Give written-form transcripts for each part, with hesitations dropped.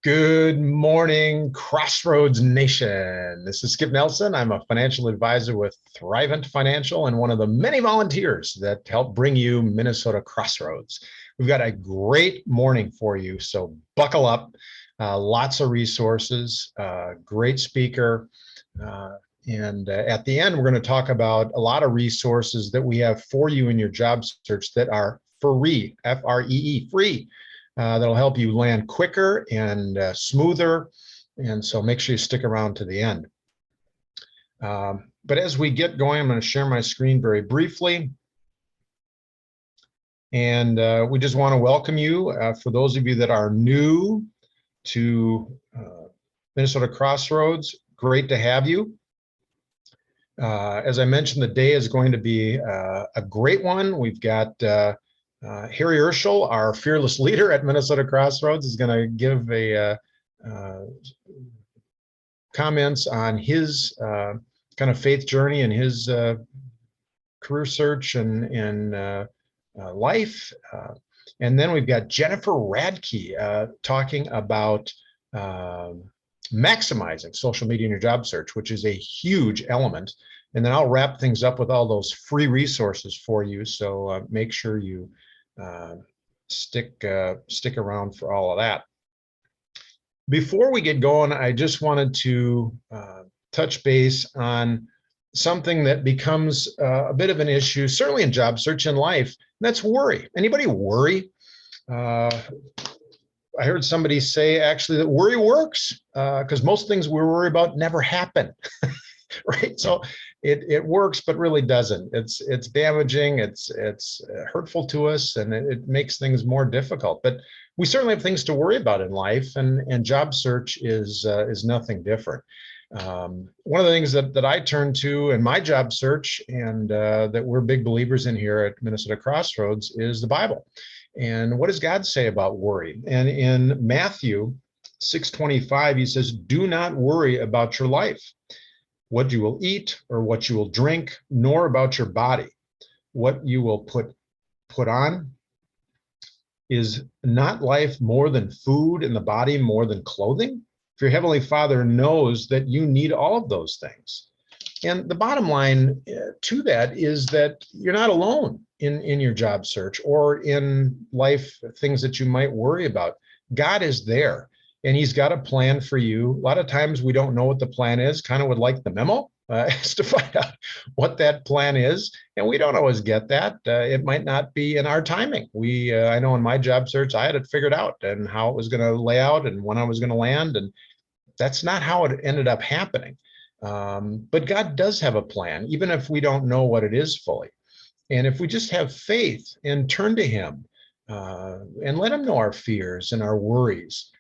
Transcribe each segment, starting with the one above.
Good morning, Crossroads Nation. This is Skip Nelson. I'm a financial advisor with 𝙈𝙖𝙭𝙭 Financial and one of the many volunteers that help bring you Minnesota Crossroads. We've got a great morning for you, so buckle up. Lots of resources, great speaker. And at the end, we're going to talk about a lot of resources that we have for you in your job search that are free, F-R-E-E, free. That'll help you land quicker and smoother. And so make sure you stick around to the end. But as we get going, I'm going to share my screen very briefly. And we just want to welcome you. For those of you that are new to Minnesota Crossroads, great to have you. As I mentioned, the day is going to be a great one. We've got 𝙤𝙭𝙭𝙭𝙞𝙢, our fearless leader at Minnesota Crossroads, is going to give a comments on his kind of faith journey and his career search and life. And then we've got Jennifer Radke talking about maximizing social media in your job search, which is a huge element. And then I'll wrap things up with all those free resources for you. So make sure you stick around for all of that. Before we get going, I just wanted to touch base on something that becomes a bit of an issue, certainly in job search and life, and that's worry. Anybody worry? I heard somebody say actually that worry works because most things we worry about never happen. Right, so it works, but really doesn't. It's damaging. It's hurtful to us, and it makes things more difficult. But we certainly have things to worry about in life, and job search is nothing different. One of the things that I turn to in my job search, and that we're big believers in here at Minnesota Crossroads, is the Bible. And what does God say about worry? And in Matthew 6:25, he says, "Do not worry about your life, what you will eat or what you will drink, nor about your body, what you will put on. Is not life more than food and the body more than clothing? For your heavenly Father knows that you need all of those things." And the bottom line to that is that you're not alone in your job search or in life, things that you might worry about. God is there. And he's got a plan for you. A lot of times we don't know what the plan is, kind of would like the memo is to find out what that plan is. And we don't always get that. It might not be in our timing. I know in my job search, I had it figured out and how it was going to lay out and when I was going to land. And that's not how it ended up happening. But God does have a plan, even if we don't know what it is fully. And if we just have faith and turn to him and let him know our fears and our worries,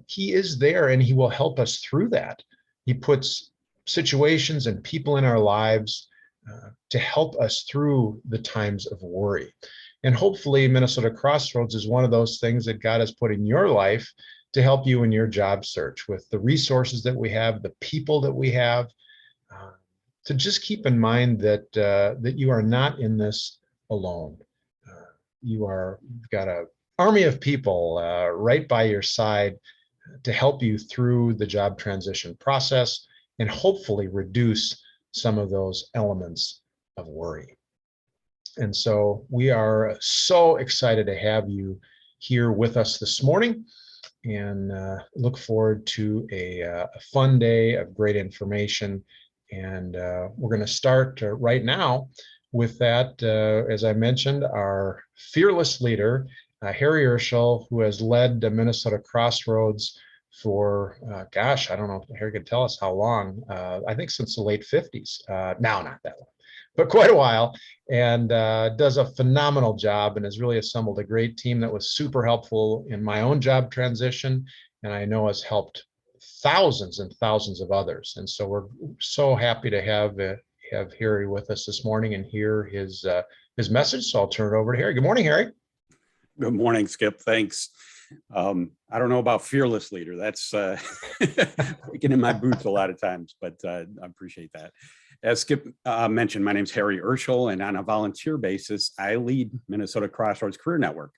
he is there and he will help us through that. He puts situations and people in our lives to help us through the times of worry. And hopefully Minnesota Crossroads is one of those things that God has put in your life to help you in your job search with the resources that we have, the people that we have, to just keep in mind that that you are not in this alone. You've got a army of people right by your side to help you through the job transition process and hopefully reduce some of those elements of worry. And so we are so excited to have you here with us this morning and look forward to a fun day of great information. And we're going to start right now with that, as I mentioned, our fearless leader, 𝙤𝙭𝙭𝙭𝙭𝙭, who has led the Minnesota Crossroads for, gosh, I don't know if Harry could tell us how long, I think since the late 50s. No, not that long, but quite a while, and does a phenomenal job and has really assembled a great team that was super helpful in my own job transition, and I know has helped thousands and thousands of others. And so we're so happy to have Harry with us this morning and hear his message. So I'll turn it over to Harry. Good morning, Harry. Good morning, Skip. Thanks. I don't know about fearless leader. That's breaking in my boots a lot of times, but I appreciate that. As Skip mentioned, my name is 𝙤𝙭𝙭𝙭𝙭, and on a volunteer basis, I lead Minnesota Crossroads Career Network.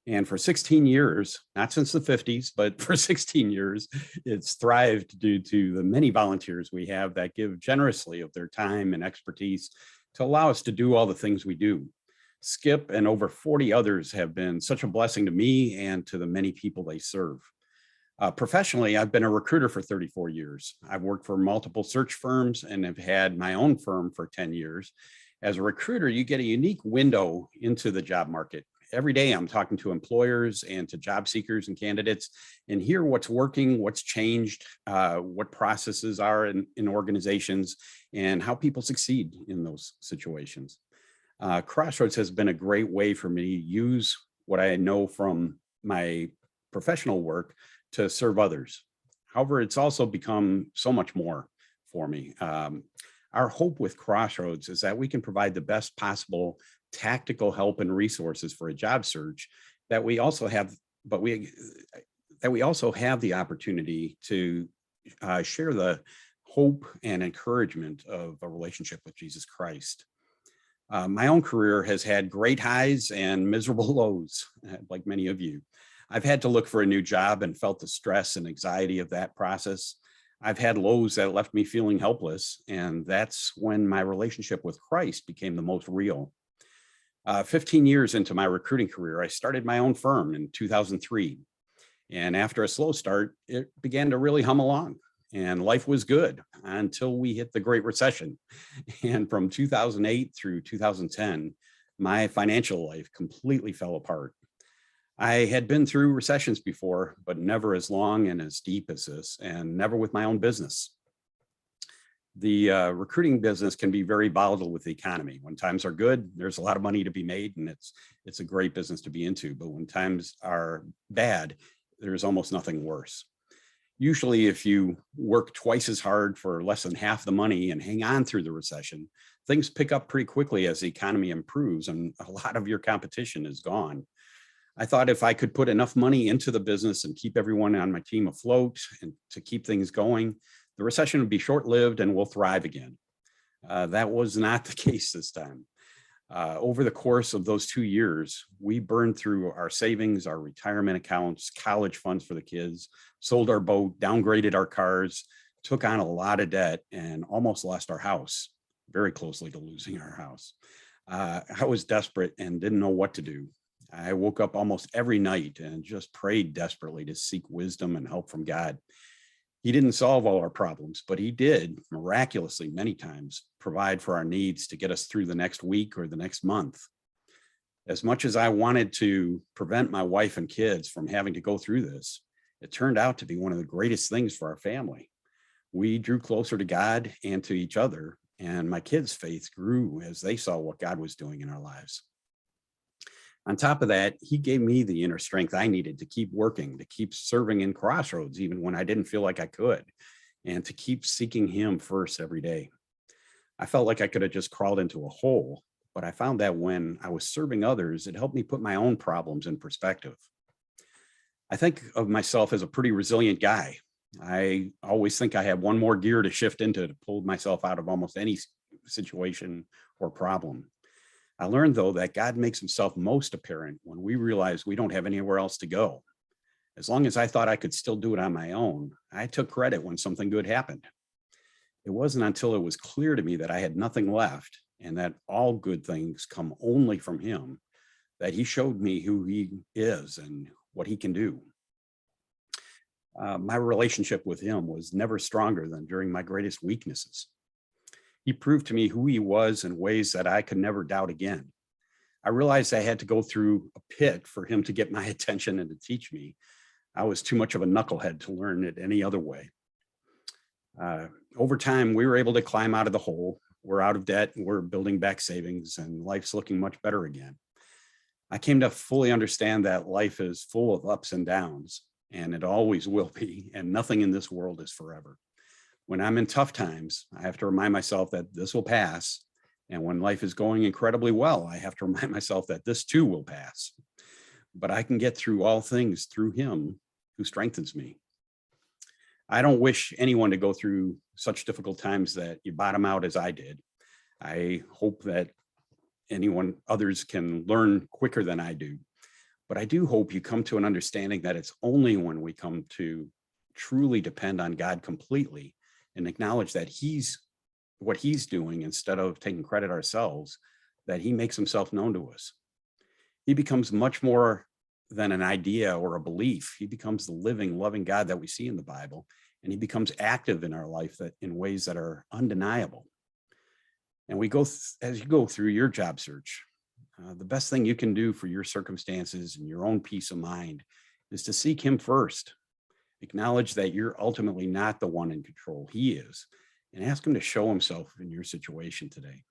And for 16 years, not since the 50s, but for 16 years, it's thrived due to the many volunteers we have that give generously of their time and expertise to allow us to do all the things we do. Skip and over 40 others have been such a blessing to me and to the many people they serve. Professionally, I've been a recruiter for 34 years. I've worked for multiple search firms and have had my own firm for 10 years. As a recruiter, you get a unique window into the job market. Every day I'm talking to employers and to job seekers and candidates and hear what's working, what's changed, what processes are in organizations, and how people succeed in those situations. Crossroads has been a great way for me to use what I know from my professional work to serve others. However, it's also become so much more for me. Our hope with Crossroads is that we can provide the best possible tactical help and resources for a job search that we also have, but we also have the opportunity to share the hope and encouragement of a relationship with Jesus Christ. My own career has had great highs and miserable lows, like many of you. I've had to look for a new job and felt the stress and anxiety of that process. I've had lows that left me feeling helpless, and that's when my relationship with Christ became the most real. 15 years into my recruiting career, I started my own firm in 2003. And after a slow start, it began to really hum along, and life was good until we hit the Great Recession. And from 2008 through 2010, my financial life completely fell apart. I had been through recessions before, but never as long and as deep as this, and never with my own business. The recruiting business can be very volatile with the economy. When times are good, there's a lot of money to be made, and it's a great business to be into. But when times are bad, there's almost nothing worse. Usually, if you work twice as hard for less than half the money and hang on through the recession, things pick up pretty quickly as the economy improves, and a lot of your competition is gone. I thought if I could put enough money into the business and keep everyone on my team afloat and to keep things going, the recession would be short-lived and we'll thrive again. That was not the case this time. Over the course of those 2 years, we burned through our savings, our retirement accounts, college funds for the kids, sold our boat, downgraded our cars, took on a lot of debt, and almost lost our house, very closely to losing our house. I was desperate and didn't know what to do. I woke up almost every night and just prayed desperately to seek wisdom and help from God. He didn't solve all our problems, but he did miraculously many times provide for our needs to get us through the next week or the next month. As much as I wanted to prevent my wife and kids from having to go through this, it turned out to be one of the greatest things for our family. We drew closer to God and to each other, and my kids' faith grew as they saw what God was doing in our lives. On top of that, he gave me the inner strength I needed to keep working, to keep serving in Crossroads, even when I didn't feel like I could, and to keep seeking him first every day. I felt like I could have just crawled into a hole, but I found that when I was serving others, it helped me put my own problems in perspective. I think of myself as a pretty resilient guy. I always think I have one more gear to shift into to pull myself out of almost any situation or problem. I learned, though, that God makes himself most apparent when we realize we don't have anywhere else to go. As long as I thought I could still do it on my own, I took credit when something good happened. It wasn't until it was clear to me that I had nothing left and that all good things come only from him that he showed me who he is and what he can do. My relationship with him was never stronger than during my greatest weaknesses. He proved to me who he was in ways that I could never doubt again. I realized I had to go through a pit for him to get my attention and to teach me. I was too much of a knucklehead to learn it any other way. Over time, we were able to climb out of the hole. We're out of debt, we're building back savings, and life's looking much better again. I came to fully understand that life is full of ups and downs, and it always will be, and nothing in this world is forever. When I'm in tough times, I have to remind myself that this will pass. And when life is going incredibly well, I have to remind myself that this too will pass. But I can get through all things through him who strengthens me. I don't wish anyone to go through such difficult times that you bottom out as I did. I hope that others can learn quicker than I do. But I do hope you come to an understanding that it's only when we come to truly depend on God completely and acknowledge that what he's doing instead of taking credit ourselves, that he makes himself known to us. He becomes much more than an idea or a belief. He becomes the living, loving God that we see in the Bible, and he becomes active in our life in ways that are undeniable. And as you go through your job search, the best thing you can do for your circumstances and your own peace of mind is to seek him first. Acknowledge that you're ultimately not the one in control. He is, and ask him to show himself in your situation today.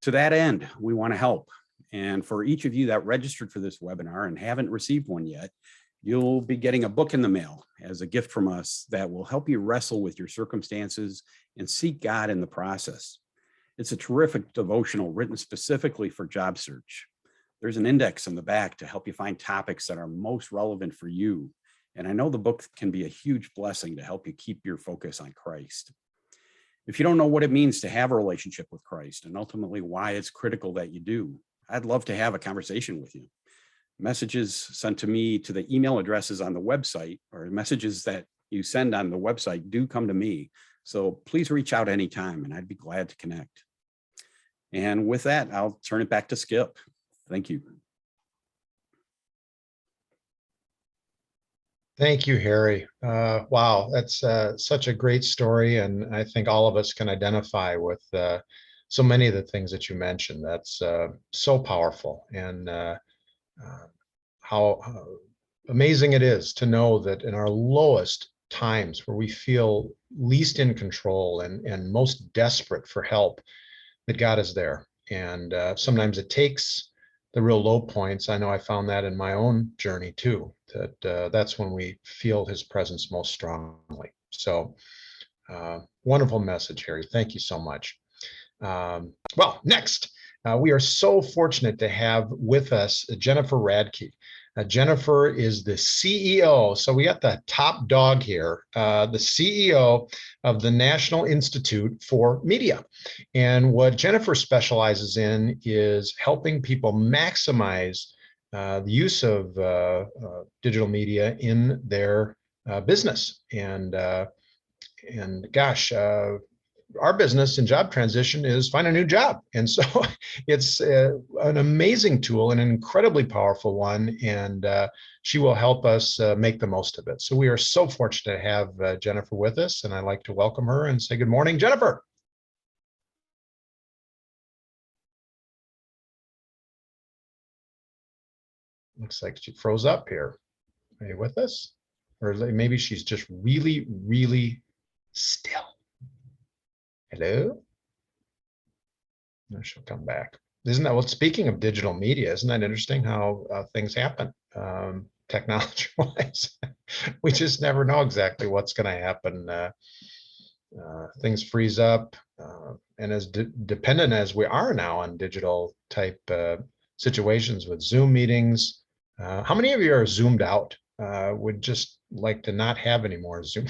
To that end, we want to help. And for each of you that registered for this webinar and haven't received one yet, you'll be getting a book in the mail as a gift from us that will help you wrestle with your circumstances and seek God in the process. It's a terrific devotional written specifically for job search. There's an index in the back to help you find topics that are most relevant for you. And I know the book can be a huge blessing to help you keep your focus on Christ. If you don't know what it means to have a relationship with Christ and ultimately why it's critical that you do, I'd love to have a conversation with you. Messages sent to me to the email addresses on the website, or messages that you send on the website, do come to me. So please reach out anytime and I'd be glad to connect. And with that, I'll turn it back to Skip. Thank you. Thank you, Harry. Wow, that's such a great story. And I think all of us can identify with so many of the things that you mentioned. That's so powerful. And how amazing it is to know that in our lowest times, where we feel least in control and most desperate for help, that God is there. And sometimes it takes the real low points. I know I found that in my own journey too, that that's when we feel his presence most strongly. So wonderful message, Harry. Thank you so much. Well, next, we are so fortunate to have with us Jennifer Radke. Jennifer is the CEO. So we got the top dog here, the CEO of the National Institute for Media. And what Jennifer specializes in is helping people maximize the use of digital media in their business. And gosh, our business in job transition is find a new job. And so it's an amazing tool and an incredibly powerful one. And she will help us make the most of it. So we are so fortunate to have Jennifer with us. And I'd like to welcome her and say good morning, Jennifer. Looks like she froze up here. Are you with us? Or maybe she's just really, really still. Hello? No, she'll come back. Isn't that, well, speaking of digital media, isn't that interesting how things happen technology-wise? We just never know exactly what's going to happen. Things freeze up. And as dependent as we are now on digital type situations with Zoom meetings, how many of you are Zoomed out? Would just like to not have any more Zoom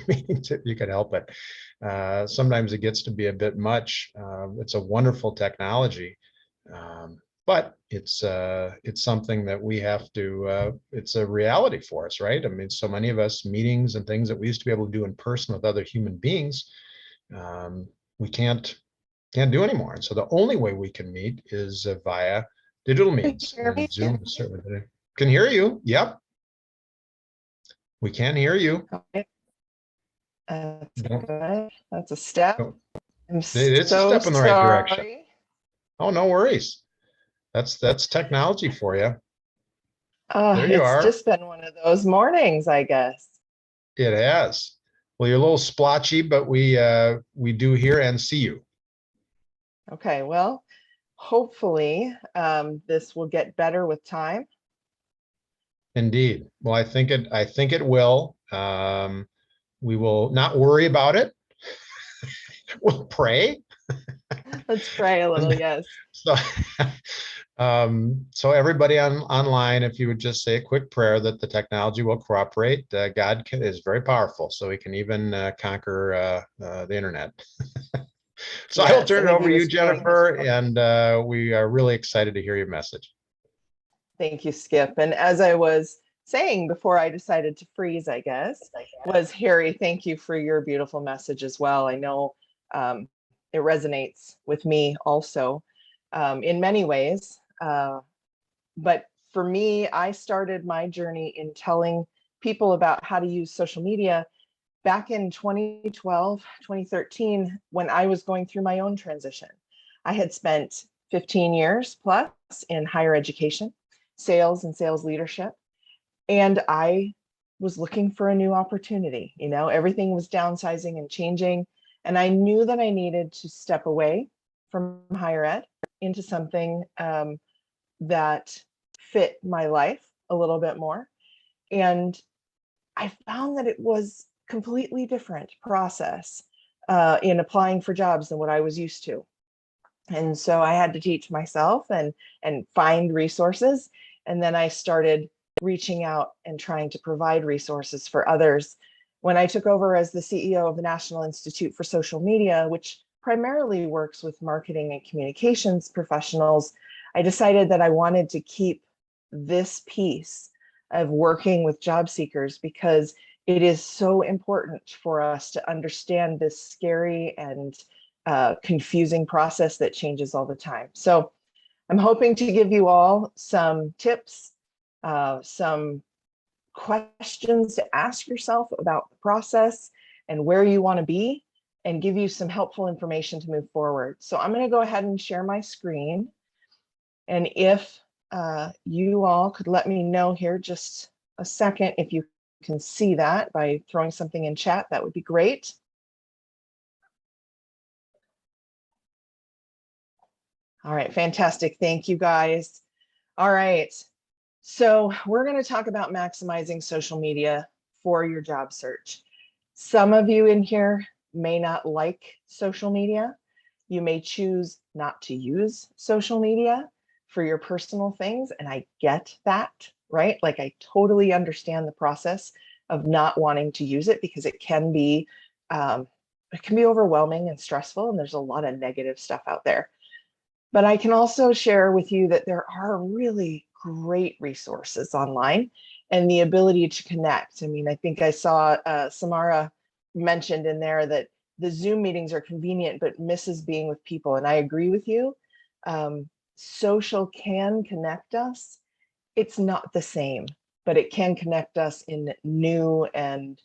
meetings if you could help it. Sometimes it gets to be a bit much. It's a wonderful technology, but it's something that we have to, it's a reality for us, right? I mean, so many of us, meetings and things that we used to be able to do in person with other human beings, we can't do anymore. And so the only way we can meet is via digital means. And Zoom is certainly can hear you. Yep. We can hear you. Okay. That's good. That's a step. It's a step in the right direction. Oh, no worries. That's technology for you. There you are. It's just been one of those mornings, I guess. It has. Well, you're a little splotchy, but we do hear and see you. Okay, well, hopefully this will get better with time. Indeed. Well, I think it will. We will not worry about it. We'll pray. Let's pray a little, yes. So, so everybody online, if you would just say a quick prayer that the technology will cooperate. God is very powerful, so he can even conquer the internet. So yes, I will turn it over to you, Jennifer, and we are really excited to hear your message. Thank you, Skip. And as I was saying before I decided to freeze, I guess, was Harry, thank you for your beautiful message as well. I know it resonates with me also in many ways. But for me, I started my journey in telling people about how to use social media back in 2012, 2013, when I was going through my own transition. I had spent 15 years plus in higher education, sales and sales leadership. And I was looking for a new opportunity. You know, everything was downsizing and changing. And I knew that I needed to step away from higher ed into something that fit my life a little bit more. And I found that it was completely different process in applying for jobs than what I was used to. And so I had to teach myself and find resources. And then I started reaching out and trying to provide resources for others. When I took over as the CEO of the National Institute for Social Media, which primarily works with marketing and communications professionals, I decided that I wanted to keep this piece of working with job seekers because it is so important for us to understand this scary and confusing process that changes all the time. So I'm hoping to give you all some tips, some questions to ask yourself about the process and where you want to be, and give you some helpful information to move forward. So I'm going to go ahead and share my screen. And if you all could let me know here just a second, if you can see that by throwing something in chat, that would be great. All right, fantastic. Thank you, guys. All right, so we're going to talk about maximizing social media for your job search. Some of you in here may not like social media. You may choose not to use social media for your personal things, and I get that, right? Like, I totally understand the process of not wanting to use it because it can be overwhelming and stressful, and there's a lot of negative stuff out there. But I can also share with you that there are really great resources online and the ability to connect. I mean, I think I saw Samara mentioned in there that the Zoom meetings are convenient, but misses being with people. And I agree with you. Social can connect us. It's not the same, but it can connect us in new and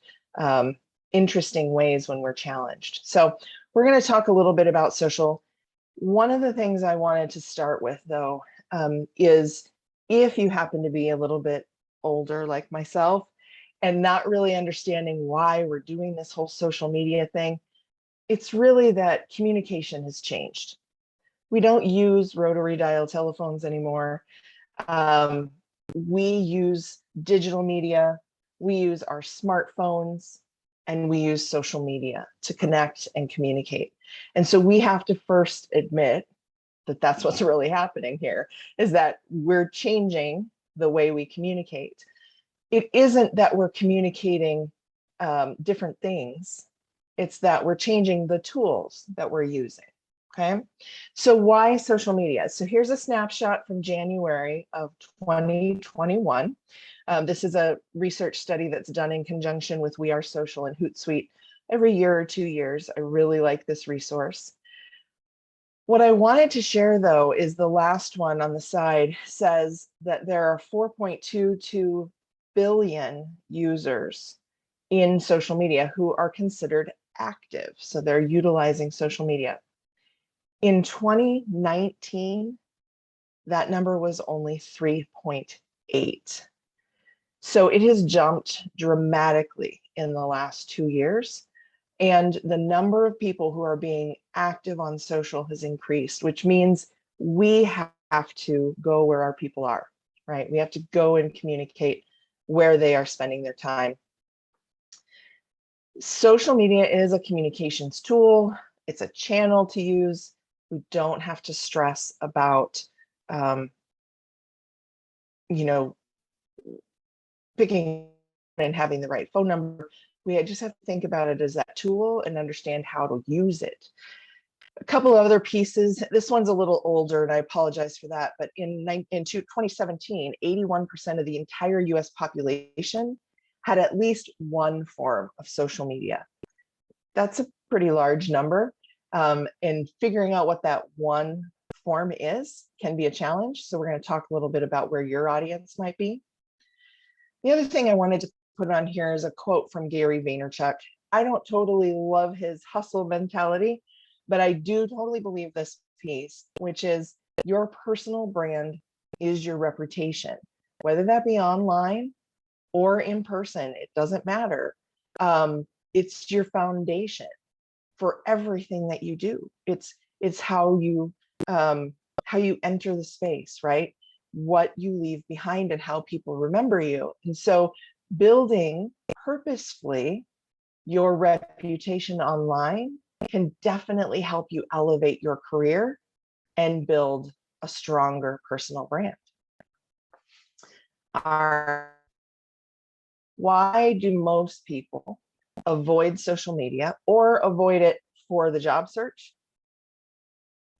interesting ways when we're challenged. So we're going to talk a little bit about social. One of the things I wanted to start with, though, is if you happen to be a little bit older like myself and not really understanding why we're doing this whole social media thing, it's really that communication has changed. We don't use rotary dial telephones anymore. We use digital media, we use our smartphones, and we use social media to connect and communicate. And so we have to first admit that that's what's really happening here, is that we're changing the way we communicate. It isn't that we're communicating different things. It's that we're changing the tools that we're using. Okay, so why social media? So here's a snapshot from January of 2021. This is a research study that's done in conjunction with We Are Social and Hootsuite every year or 2 years. I really like this resource. What I wanted to share, though, is the last one on the side says that there are 4.22 billion users in social media who are considered active. So they're utilizing social media. In 2019, that number was only 3.8. So it has jumped dramatically in the last 2 years. And the number of people who are being active on social has increased, which means we have to go where our people are, right? We have to go and communicate where they are spending their time. Social media is a communications tool. It's a channel to use. We don't have to stress about, picking and having the right phone number. We just have to think about it as that tool and understand how to use it. A couple of other pieces. This one's a little older, and I apologize for that. But in 2017, 81% of the entire US population had at least one form of social media. That's a pretty large number. And figuring out what that one form is can be a challenge. So we're going to talk a little bit about where your audience might be. The other thing I wanted to put on here is a quote from Gary Vaynerchuk. I don't totally love his hustle mentality, but I do totally believe this piece, which is your personal brand is your reputation, whether that be online or in person, it doesn't matter. It's your foundation for everything that you do. It's how you enter the space, right? What you leave behind and how people remember you. And so building purposefully your reputation online can definitely help you elevate your career and build a stronger personal brand. Why do most people avoid social media or avoid it for the job search?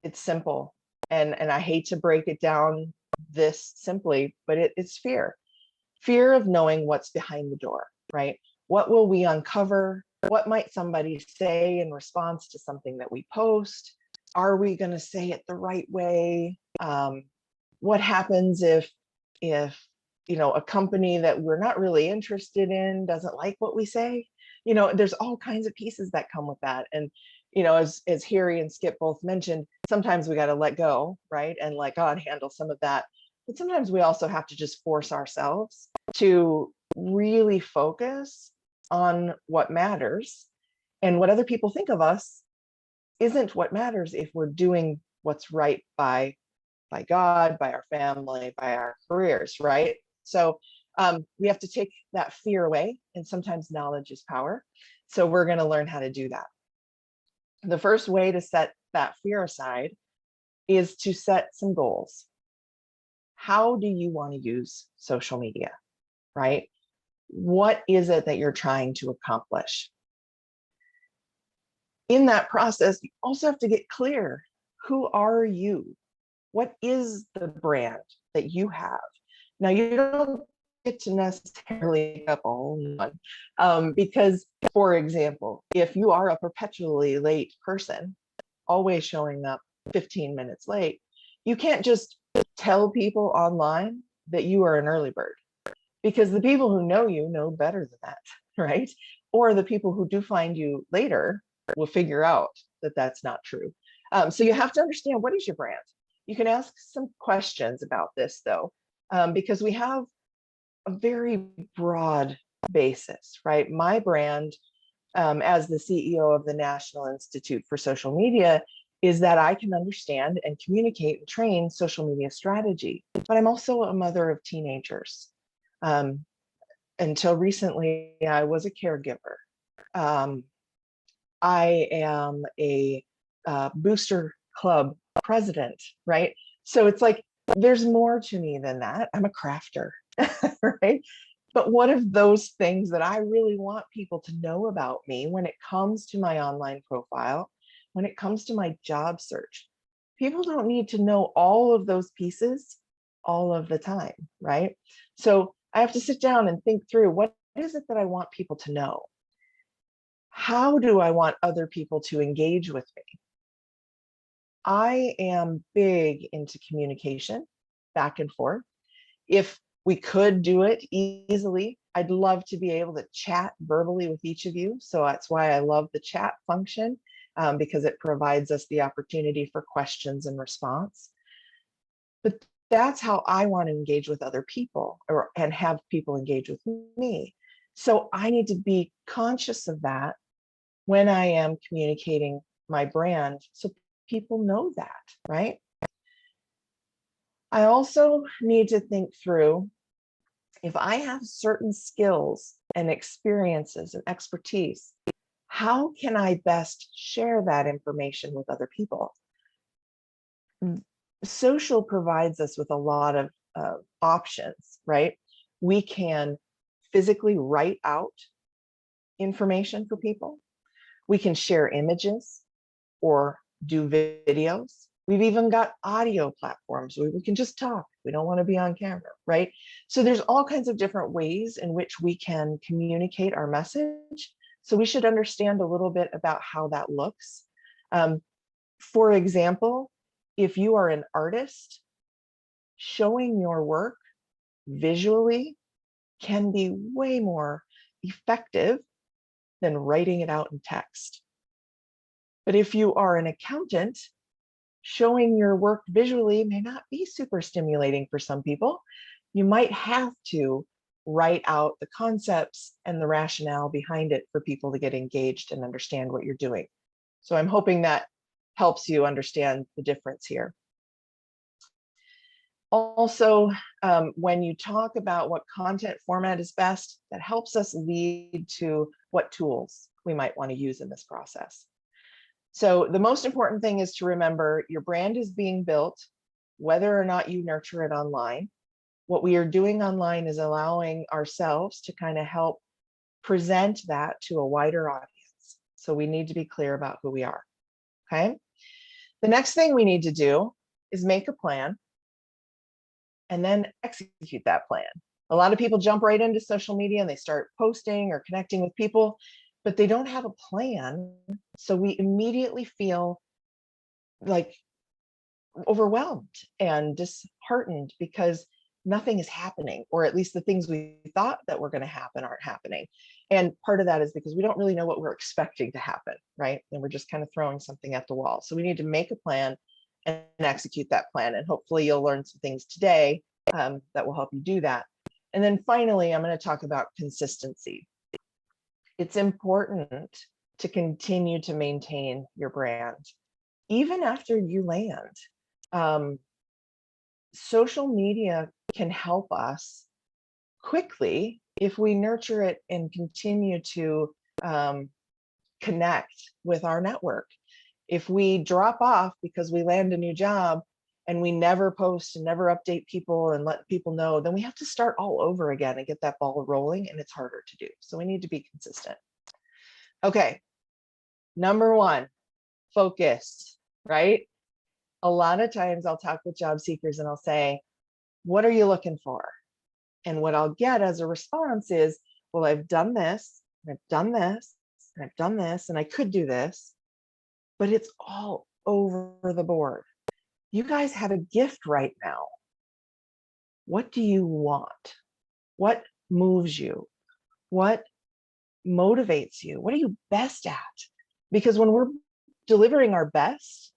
It's simple. And I hate to break it down this simply, but it's fear. Fear of knowing what's behind the door, right? What will we uncover? What might somebody say in response to something that we post? Are we going to say it the right way? What happens if a company that we're not really interested in doesn't like what we say? There's all kinds of pieces that come with that. And as Harry and Skip both mentioned, sometimes we got to let go, right? And let God handle some of that. But sometimes we also have to just force ourselves to really focus on what matters. And what other people think of us isn't what matters if we're doing what's right by God, by our family, by our careers, right? So we have to take that fear away, and sometimes knowledge is power. So we're going to learn how to do that. The first way to set that fear aside is to set some goals. How do you want to use social media, right? What is it that you're trying to accomplish? In that process, you also have to get clear. Who are you? What is the brand that you have? Now, you don't get to necessarily make up a whole new one, because, for example, if you are a perpetually late person, always showing up 15 minutes late, you can't just tell people online that you are an early bird, because the people who know you know better than that, right? Or the people who do find you later will figure out that that's not true. So you have to understand, what is your brand? You can ask some questions about this, though, because we have a very broad basis, right? My brand, as the CEO of the National Institute for Social Media, is that I can understand and communicate and train social media strategy. But I'm also a mother of teenagers. Until recently, I was a caregiver. I am a booster club president, right? So it's like, there's more to me than that. I'm a crafter, right? But what if those things that I really want people to know about me when it comes to my online profile, when it comes to my job search? People don't need to know all of those pieces all of the time, right? So I have to sit down and think through, what is it that I want people to know? How do I want other people to engage with me? I am big into communication back and forth. If we could do it easily, I'd love to be able to chat verbally with each of you. So that's why I love the chat function, because it provides us the opportunity for questions and response. But that's how I want to engage with other people, and have people engage with me. So I need to be conscious of that when I am communicating my brand, so people know that, right? I also need to think through, if I have certain skills and experiences and expertise, how can I best share that information with other people? Social provides us with a lot of options, right? We can physically write out information for people. We can share images or do videos. We've even got audio platforms where we can just talk. We don't want to be on camera, right? So there's all kinds of different ways in which we can communicate our message. So we should understand a little bit about how that looks. For example, if you are an artist, showing your work visually can be way more effective than writing it out in text. But if you are an accountant, showing your work visually may not be super stimulating for some people. You might have to write out the concepts and the rationale behind it for people to get engaged and understand what you're doing. So I'm hoping that helps you understand the difference here. Also, when you talk about what content format is best, that helps us lead to what tools we might want to use in this process. So the most important thing is to remember your brand is being built, whether or not you nurture it online. What we are doing online is allowing ourselves to kind of help present that to a wider audience. So we need to be clear about who we are, okay? The next thing we need to do is make a plan and then execute that plan. A lot of people jump right into social media and they start posting or connecting with people, but they don't have a plan. So we immediately feel like overwhelmed and disheartened because nothing is happening, or at least the things we thought that were going to happen aren't happening. And part of that is because we don't really know what we're expecting to happen, right? And we're just kind of throwing something at the wall. So we need to make a plan and execute that plan. And hopefully you'll learn some things today that will help you do that. And then finally, I'm going to talk about consistency. It's important to continue to maintain your brand, even after you land. Social media can help us quickly if we nurture it and continue to connect with our network. If we drop off because we land a new job and we never post and never update people and let people know, then we have to start all over again and get that ball rolling, and it's harder to do. So we need to be consistent. Okay, number one, focus, right? A lot of times I'll talk with job seekers and I'll say, what are you looking for? And what I'll get as a response is, well, I've done this, and I've done this, and I've done this, and I could do this, but it's all over the board. You guys have a gift right now. What do you want? What moves you? What motivates you? What are you best at? Because when we're delivering our best,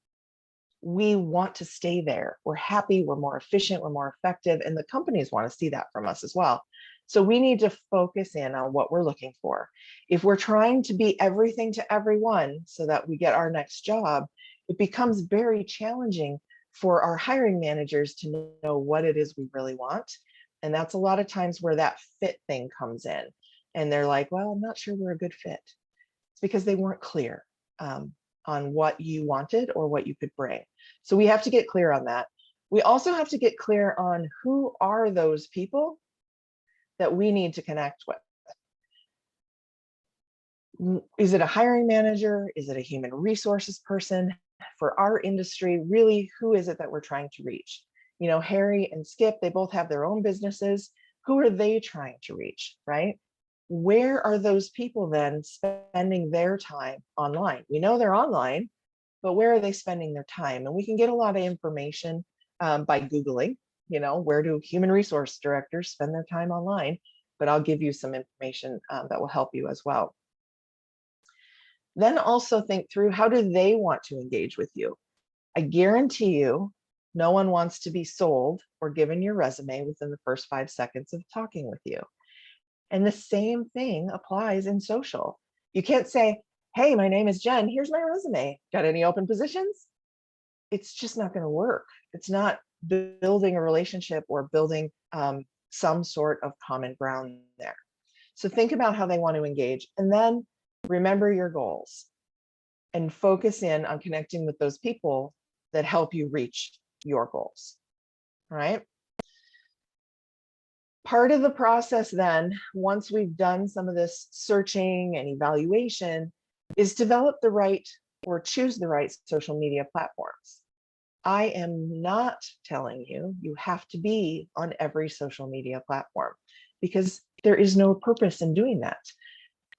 we want to stay there. We're happy, we're more efficient, we're more effective, and the companies want to see that from us as well. So we need to focus in on what we're looking for. If we're trying to be everything to everyone so that we get our next job, it becomes very challenging for our hiring managers to know what it is we really want. And that's a lot of times where that fit thing comes in. And they're like, well, I'm not sure we're a good fit. It's because they weren't clear on what you wanted or what you could bring. So we have to get clear on that. We also have to get clear on who are those people that we need to connect with. Is it a hiring manager? Is it a human resources person? For our industry, really, who is it that we're trying to reach? You know, Harry and Skip, they both have their own businesses. Who are they trying to reach, right? Where are those people then spending their time online? We know they're online, but where are they spending their time? And we can get a lot of information by Googling, you know, where do human resource directors spend their time online? But I'll give you some information that will help you as well. Then also think through, how do they want to engage with you? I guarantee you, no one wants to be sold or given your resume within the first 5 seconds of talking with you. And the same thing applies in social. You can't say, hey, my name is Jen, here's my resume. Got any open positions? It's just not going to work. It's not building a relationship or building some sort of common ground there. So think about how they want to engage, and then remember your goals and focus in on connecting with those people that help you reach your goals. All right. Part of the process then, once we've done some of this searching and evaluation, is develop the right or choose the right social media platforms. I am not telling you you have to be on every social media platform, because there is no purpose in doing that.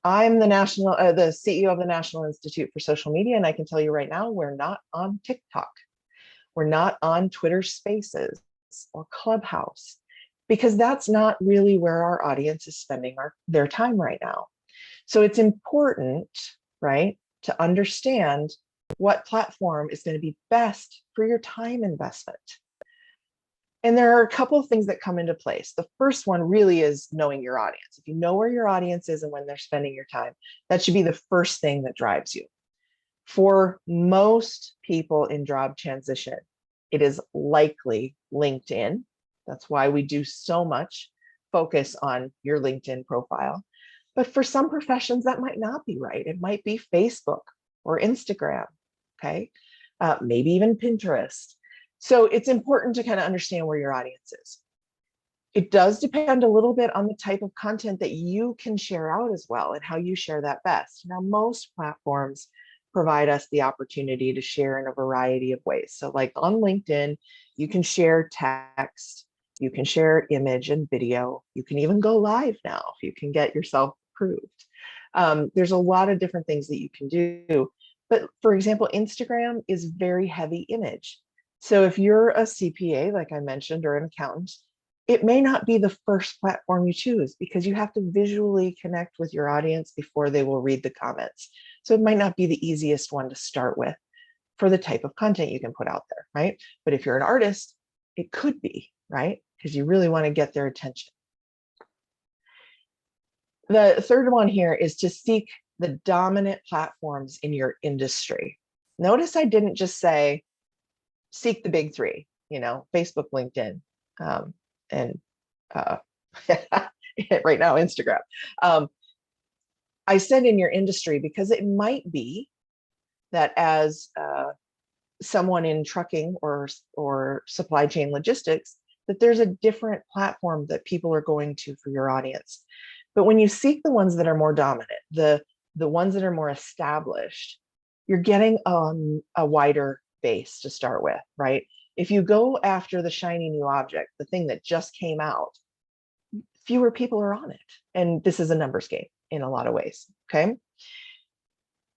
I'm the CEO of the National Institute for Social Media, and I can tell you right now, we're not on TikTok. We're not on Twitter Spaces or Clubhouse, because that's not really where our audience is spending their time right now. So it's important, right, to understand what platform is going to be best for your time investment. And there are a couple of things that come into place. The first one really is knowing your audience. If you know where your audience is and when they're spending your time, that should be the first thing that drives you. For most people in job transition, it is likely LinkedIn. That's why we do so much focus on your LinkedIn profile. But for some professions, that might not be right. It might be Facebook or Instagram, okay? Maybe even Pinterest. So it's important to kind of understand where your audience is. It does depend a little bit on the type of content that you can share out as well, and how you share that best. Now, most platforms provide us the opportunity to share in a variety of ways. So like on LinkedIn, you can share text, you can share image and video, you can even go live now if you can get yourself approved. There's a lot of different things that you can do. But for example, Instagram is very heavy image. So if you're a CPA, like I mentioned, or an accountant, it may not be the first platform you choose, because you have to visually connect with your audience before they will read the comments. So it might not be the easiest one to start with for the type of content you can put out there, right? But if you're an artist, it could be, right? Because you really want to get their attention. The third one here is to seek the dominant platforms in your industry. Notice I didn't just say, seek the big three, Facebook, LinkedIn, and right now, Instagram. I said in your industry, because it might be that as someone in trucking or supply chain logistics, that there's a different platform that people are going to for your audience. But when you seek the ones that are more dominant, the ones that are more established, you're getting a wider base to start with, right? If you go after the shiny new object, the thing that just came out, fewer people are on it. And this is a numbers game in a lot of ways, okay?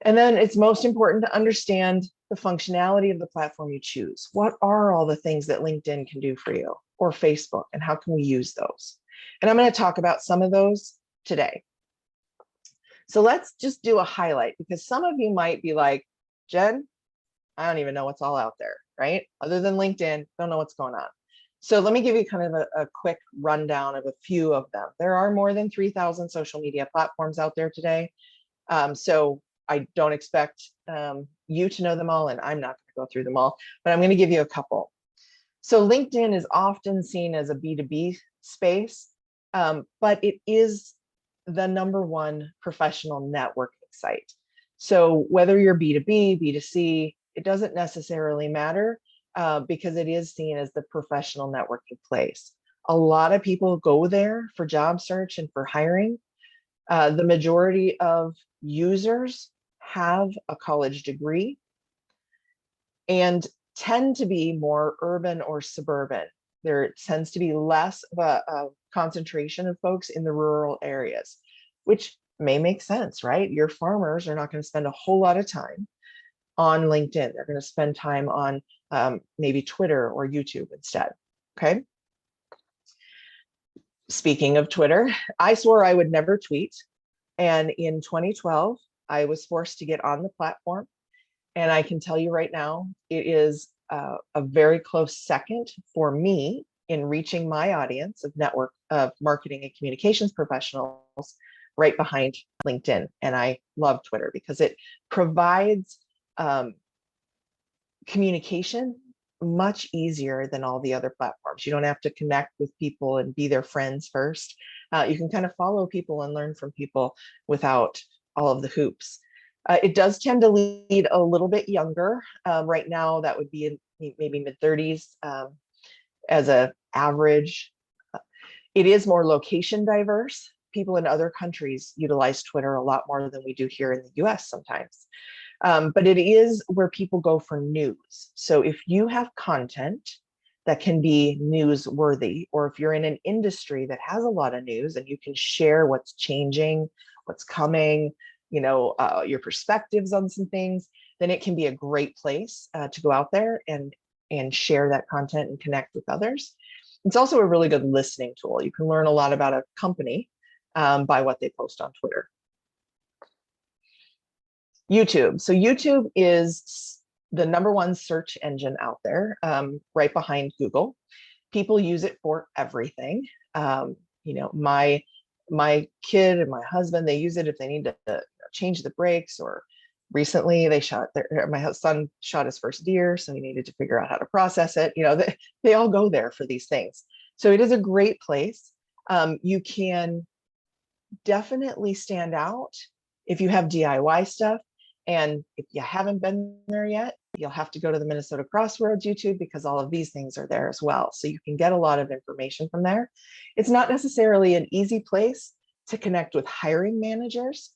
And then it's most important to understand the functionality of the platform you choose. What are all the things that LinkedIn can do for you, or Facebook, and how can we use those? And I'm going to talk about some of those today. So let's just do a highlight, because some of you might be like, Jen, I don't even know what's all out there, right? Other than LinkedIn, don't know what's going on. So let me give you kind of a quick rundown of a few of them. There are more than 3,000 social media platforms out there today. So I don't expect you to know them all, and I'm not going to go through them all, but I'm going to give you a couple. So LinkedIn is often seen as a B2B space, but it is the #1 professional networking site. So whether you're B2B, B2C, it doesn't necessarily matter, because it is seen as the professional networking place. A lot of people go there for job search and for hiring. The majority of users have a college degree and tend to be more urban or suburban. There tends to be less of a concentration of folks in the rural areas, which may make sense, right? Your farmers are not going to spend a whole lot of time on LinkedIn. They're going to spend time on maybe Twitter or YouTube instead, okay? Speaking of Twitter, I swore I would never tweet. And in 2012, I was forced to get on the platform. And I can tell you right now, it is a very close second for me in reaching my audience of marketing and communications professionals, right behind LinkedIn. And I love Twitter because it provides communication much easier than all the other platforms. You don't have to connect with people and be their friends first. You can kind of follow people and learn from people without all of the hoops. It does tend to lead a little bit younger. Right now, that would be in maybe mid-30s as an average. It is more location diverse. People in other countries utilize Twitter a lot more than we do here in the US sometimes. But it is where people go for news. So if you have content that can be newsworthy, or if you're in an industry that has a lot of news and you can share what's changing, what's coming, your perspectives on some things, then it can be a great place to go out there and share that content and connect with others. It's also a really good listening tool. You can learn a lot about a company by what they post on Twitter. YouTube. So YouTube is the #1 search engine out there, right behind Google. People use it for everything. My kid and my husband, they use it if they need to change the brakes, or recently my son shot his first deer, so he needed to figure out how to process it. They all go there for these things. So it is a great place. You can definitely stand out if you have DIY stuff. And if you haven't been there yet, you'll have to go to the Minnesota Crossroads YouTube, because all of these things are there as well. So you can get a lot of information from there. It's not necessarily an easy place to connect with hiring managers,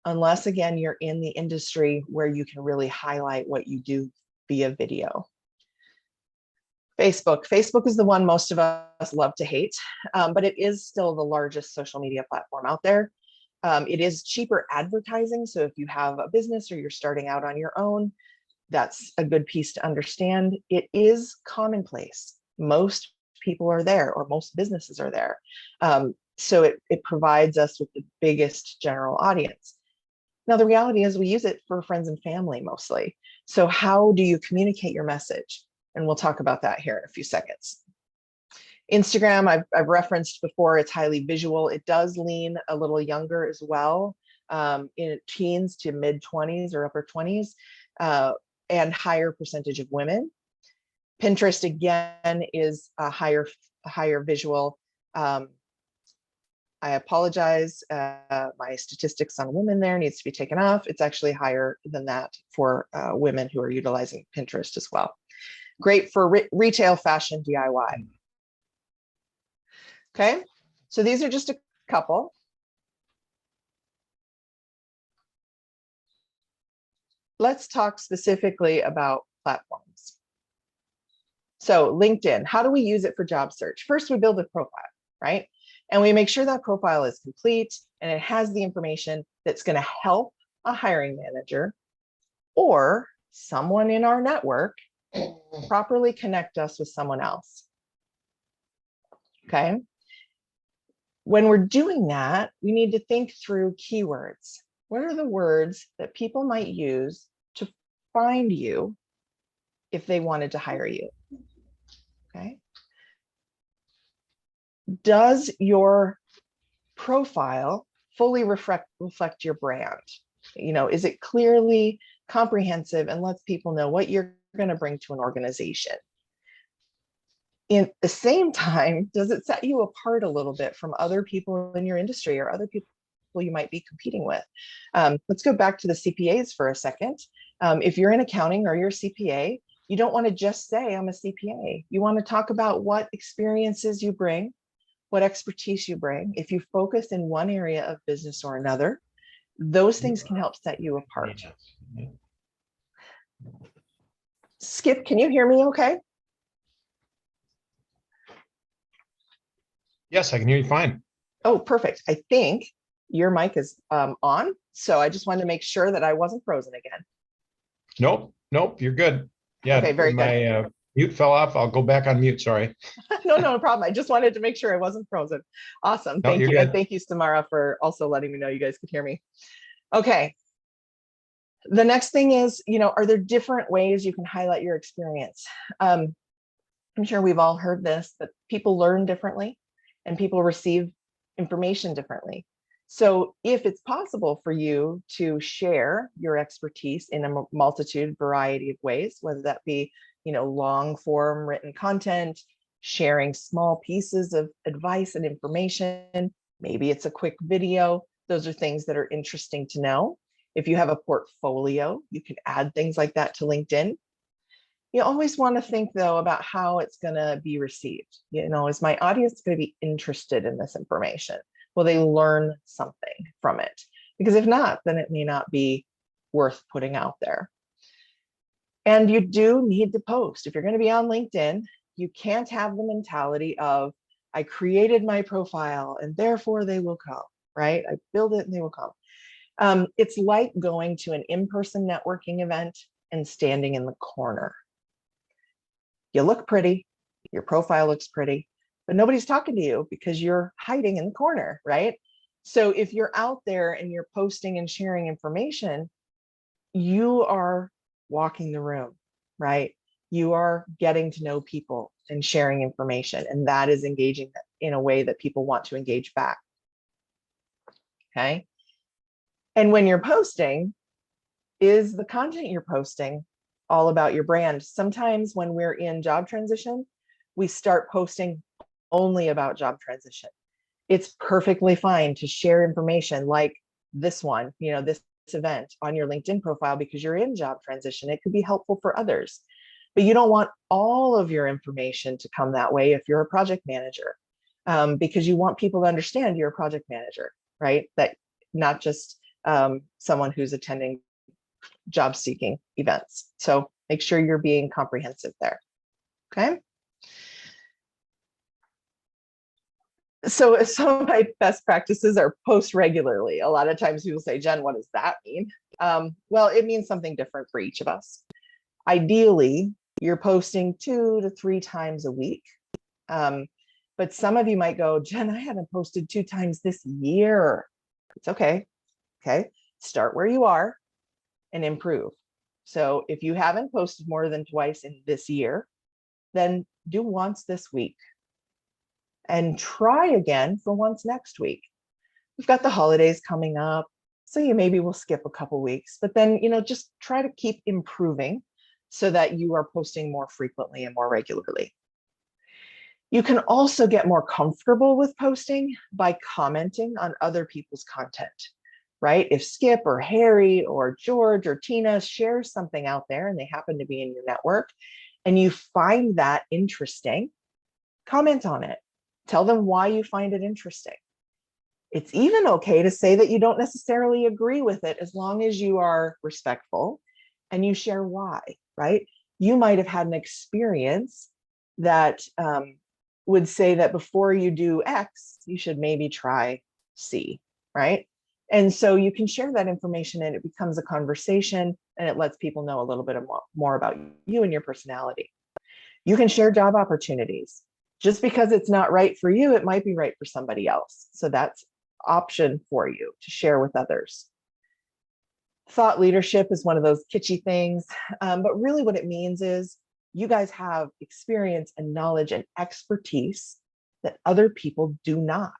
unless, again, you're in the industry where you can really highlight what you do via video. Facebook is the one most of us love to hate, but it is still the largest social media platform out there. It is cheaper advertising. So if you have a business or you're starting out on your own, that's a good piece to understand. It is commonplace. Most people are there, or most businesses are there. So it provides us with the biggest general audience. Now, the reality is we use it for friends and family mostly. So how do you communicate your message? And we'll talk about that here in a few seconds. Instagram, I've referenced before, it's highly visual. It does lean a little younger as well, in teens to mid-20s or upper 20s, and higher percentage of women. Pinterest, again, is a higher visual. I apologize, my statistics on women there needs to be taken off. It's actually higher than that for women who are utilizing Pinterest as well. Great for retail, fashion, DIY. Okay, so these are just a couple. Let's talk specifically about platforms. So LinkedIn, how do we use it for job search? First, we build a profile, right? And we make sure that profile is complete and it has the information that's going to help a hiring manager or someone in our network properly connect us with someone else. Okay. When we're doing that, we need to think through keywords. What are the words that people might use to find you if they wanted to hire you? Okay. Does your profile fully reflect your brand? Is it clearly comprehensive and lets people know what you're going to bring to an organization? In the same time, does it set you apart a little bit from other people in your industry or other people you might be competing with? Let's go back to the CPAs for a second. If you're in accounting or you're a CPA, you don't want to just say, I'm a CPA. You want to talk about what experiences you bring, what expertise you bring. If you focus in one area of business or another, those things can help set you apart. Skip, can you hear me okay? Yes, I can hear you fine. Oh, perfect. I think your mic is on. So I just wanted to make sure that I wasn't frozen again. Nope, you're good. Yeah, okay, very good. My mute fell off. I'll go back on mute, sorry. No problem. I just wanted to make sure I wasn't frozen. Awesome, thank you. Good. And thank you, Samara, for also letting me know you guys could hear me. Okay. The next thing is, are there different ways you can highlight your experience? I'm sure we've all heard this, that people learn differently and people receive information differently. So if it's possible for you to share your expertise in a variety of ways, whether that be, long form written content, sharing small pieces of advice and information, maybe it's a quick video. Those are things that are interesting to know. If you have a portfolio, you can add things like that to LinkedIn. You always want to think, though, about how it's going to be received. Is my audience going to be interested in this information? Will they learn something from it? Because if not, then it may not be worth putting out there. And you do need to post. If you're going to be on LinkedIn, you can't have the mentality of, I created my profile and therefore they will come, right? I build it and they will come. It's like going to an in-person networking event and standing in the corner. You look pretty, your profile looks pretty, but nobody's talking to you because you're hiding in the corner, right? So if you're out there and you're posting and sharing information, you are walking the room, right? You are getting to know people and sharing information, and that is engaging in a way that people want to engage back. Okay. And when you're posting, is the content you're posting all about your brand? Sometimes when we're in job transition, we start posting only about job transition. It's perfectly fine to share information like this one, this event on your LinkedIn profile because you're in job transition. It could be helpful for others, but you don't want all of your information to come that way if you're a project manager, because you want people to understand you're a project manager, right? That not just someone who's attending job seeking events. So make sure you're being comprehensive there. Okay. So some of my best practices are post regularly. A lot of times people say, Jen, what does that mean? Well, it means something different for each of us. Ideally, you're posting 2 to 3 times a week. But some of you might go, Jen, I haven't posted 2 times this year. It's okay. Okay. Start where you are and improve. So if you haven't posted more than twice in this year, then do once this week. And try again for once next week. We've got the holidays coming up, so you maybe will skip a couple weeks, but then, just try to keep improving so that you are posting more frequently and more regularly. You can also get more comfortable with posting by commenting on other people's content, right? If Skip or Harry or George or Tina shares something out there and they happen to be in your network and you find that interesting, comment on it. Tell them why you find it interesting. It's even okay to say that you don't necessarily agree with it as long as you are respectful and you share why, right? You might have had an experience that would say that before you do X, you should maybe try C, right? And so you can share that information and it becomes a conversation and it lets people know a little bit more about you and your personality. You can share job opportunities. Just because it's not right for you, it might be right for somebody else. So that's option for you to share with others. Thought leadership is one of those kitschy things, but really what it means is you guys have experience and knowledge and expertise that other people do not,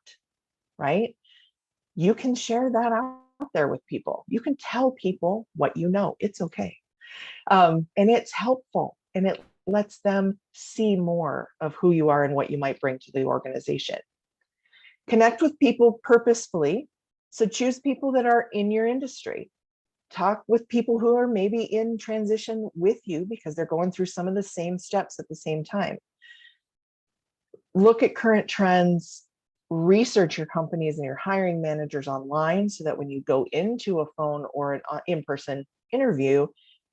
right? You can share that out there with people. You can tell people what you know. It's okay. And it's helpful and it lets them see more of who you are and what you might bring to the organization. Connect with people purposefully. So choose people that are in your industry. Talk with people who are maybe in transition with you because they're going through some of the same steps at the same time. Look at current trends, research your companies and your hiring managers online so that when you go into a phone or an in-person interview,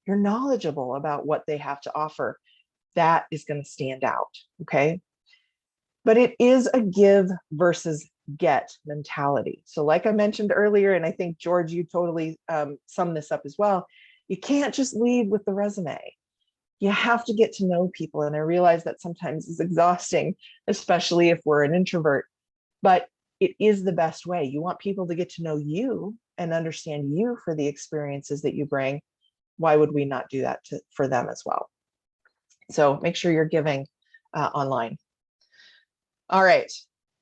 you're knowledgeable about what they have to offer. That is going to stand out, okay? But it is a give versus get mentality. So like I mentioned earlier, and I think, George, you totally summed this up as well, you can't just lead with the resume. You have to get to know people. And I realize that sometimes is exhausting, especially if we're an introvert, but it is the best way. You want people to get to know you and understand you for the experiences that you bring. Why would we not do that for them as well? So make sure you're giving online. All right.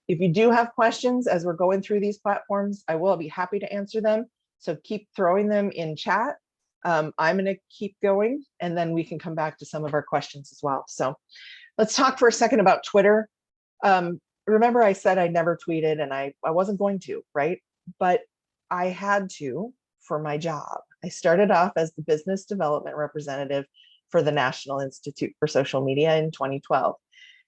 If you do have questions as we're going through these platforms, I will be happy to answer them. So keep throwing them in chat. I'm going to keep going and then we can come back to some of our questions as well. So let's talk for a second about Twitter. Remember I said I never tweeted and I wasn't going to, right? But I had to for my job. I started off as the business development representative for the National Institute for Social Media in 2012.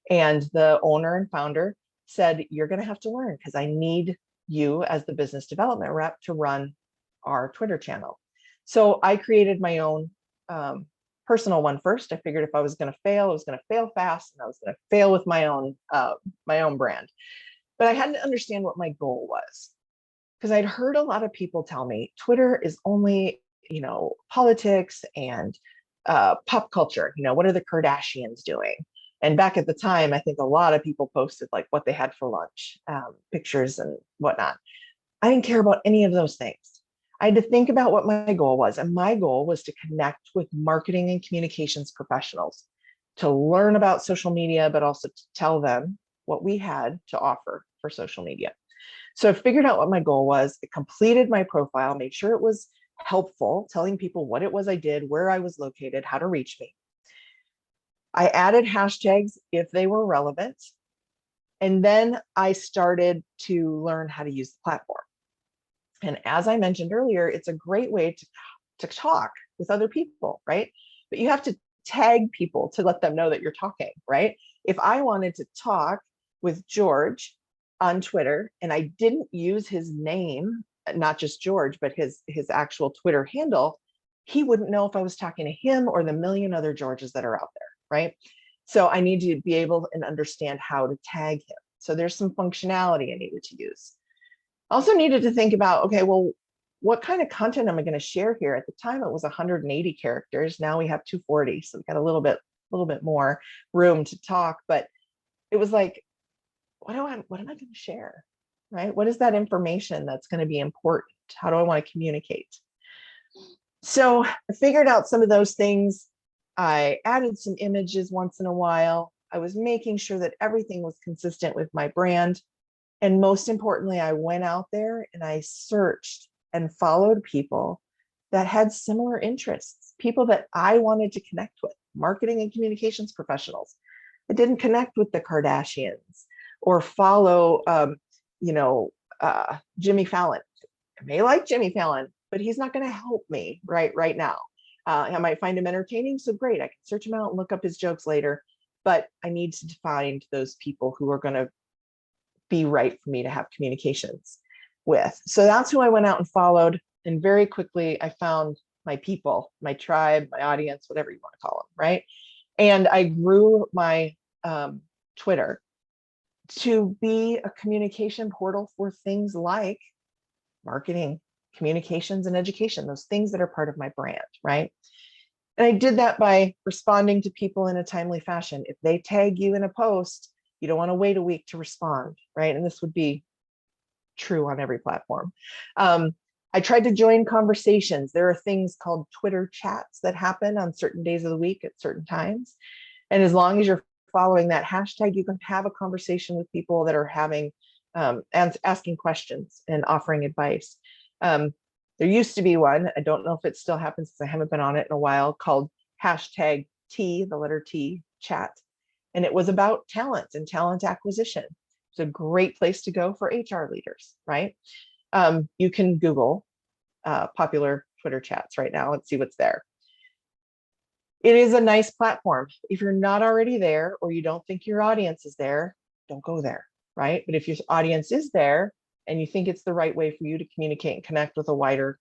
And the owner and founder said, you're going to have to learn because I need you as the business development rep to run our Twitter channel. So I created my own personal one first. I figured if I was going to fail, I was going to fail fast, and I was going to fail with my own brand. But I had to understand what my goal was, because I'd heard a lot of people tell me Twitter is only, politics and pop culture. What are the Kardashians doing? And back at the time, I think a lot of people posted like what they had for lunch, pictures and whatnot. I didn't care about any of those things. I had to think about what my goal was. And my goal was to connect with marketing and communications professionals, to learn about social media, but also to tell them what we had to offer for social media. So I figured out what my goal was. I completed my profile, made sure it was helpful, telling people what it was I did, where I was located, how to reach me. I added hashtags if they were relevant. And then I started to learn how to use the platform. And as I mentioned earlier, it's a great way to talk with other people, right? But you have to tag people to let them know that you're talking, right? If I wanted to talk with George on Twitter and I didn't use his name, not just George, but his actual Twitter handle, he wouldn't know if I was talking to him or the million other Georges that are out there, right? So I need to be able and understand how to tag him. So there's some functionality I needed to use. I also needed to think about, okay, well, what kind of content am I going to share here? At the time, it was 180 characters. Now we have 240, so we've got a little bit more room to talk. But it was like, what am I going to share, right? What is that information that's going to be important? How do I want to communicate? So I figured out some of those things. I added some images once in a while. I was making sure that everything was consistent with my brand. And most importantly, I went out there and I searched and followed people that had similar interests, people that I wanted to connect with, marketing and communications professionals. I didn't connect with the Kardashians or follow, Jimmy Fallon. I may like Jimmy Fallon, but he's not going to help me right now. I might find him entertaining, so great. I can search him out and look up his jokes later, but I need to find those people who are going to be right for me to have communications with. So that's who I went out and followed. And very quickly, I found my people, my tribe, my audience, whatever you want to call them, right? And I grew my Twitter to be a communication portal for things like marketing, communications, and education, those things that are part of my brand, right? And I did that by responding to people in a timely fashion. If they tag you in a post, you don't want to wait a week to respond, right? And this would be true on every platform. I tried to join conversations. There are things called Twitter chats that happen on certain days of the week at certain times. And as long as you're following that hashtag, you can have a conversation with people that are having and asking questions and offering advice. There used to be one, I don't know if it still happens because I haven't been on it in a while, called hashtag T, the letter T, chat. And it was about talent and talent acquisition. It's a great place to go for HR leaders, right? You can Google popular Twitter chats right now and see what's there. It is a nice platform. If you're not already there or you don't think your audience is there, don't go there, right? But if your audience is there and you think it's the right way for you to communicate and connect with a wider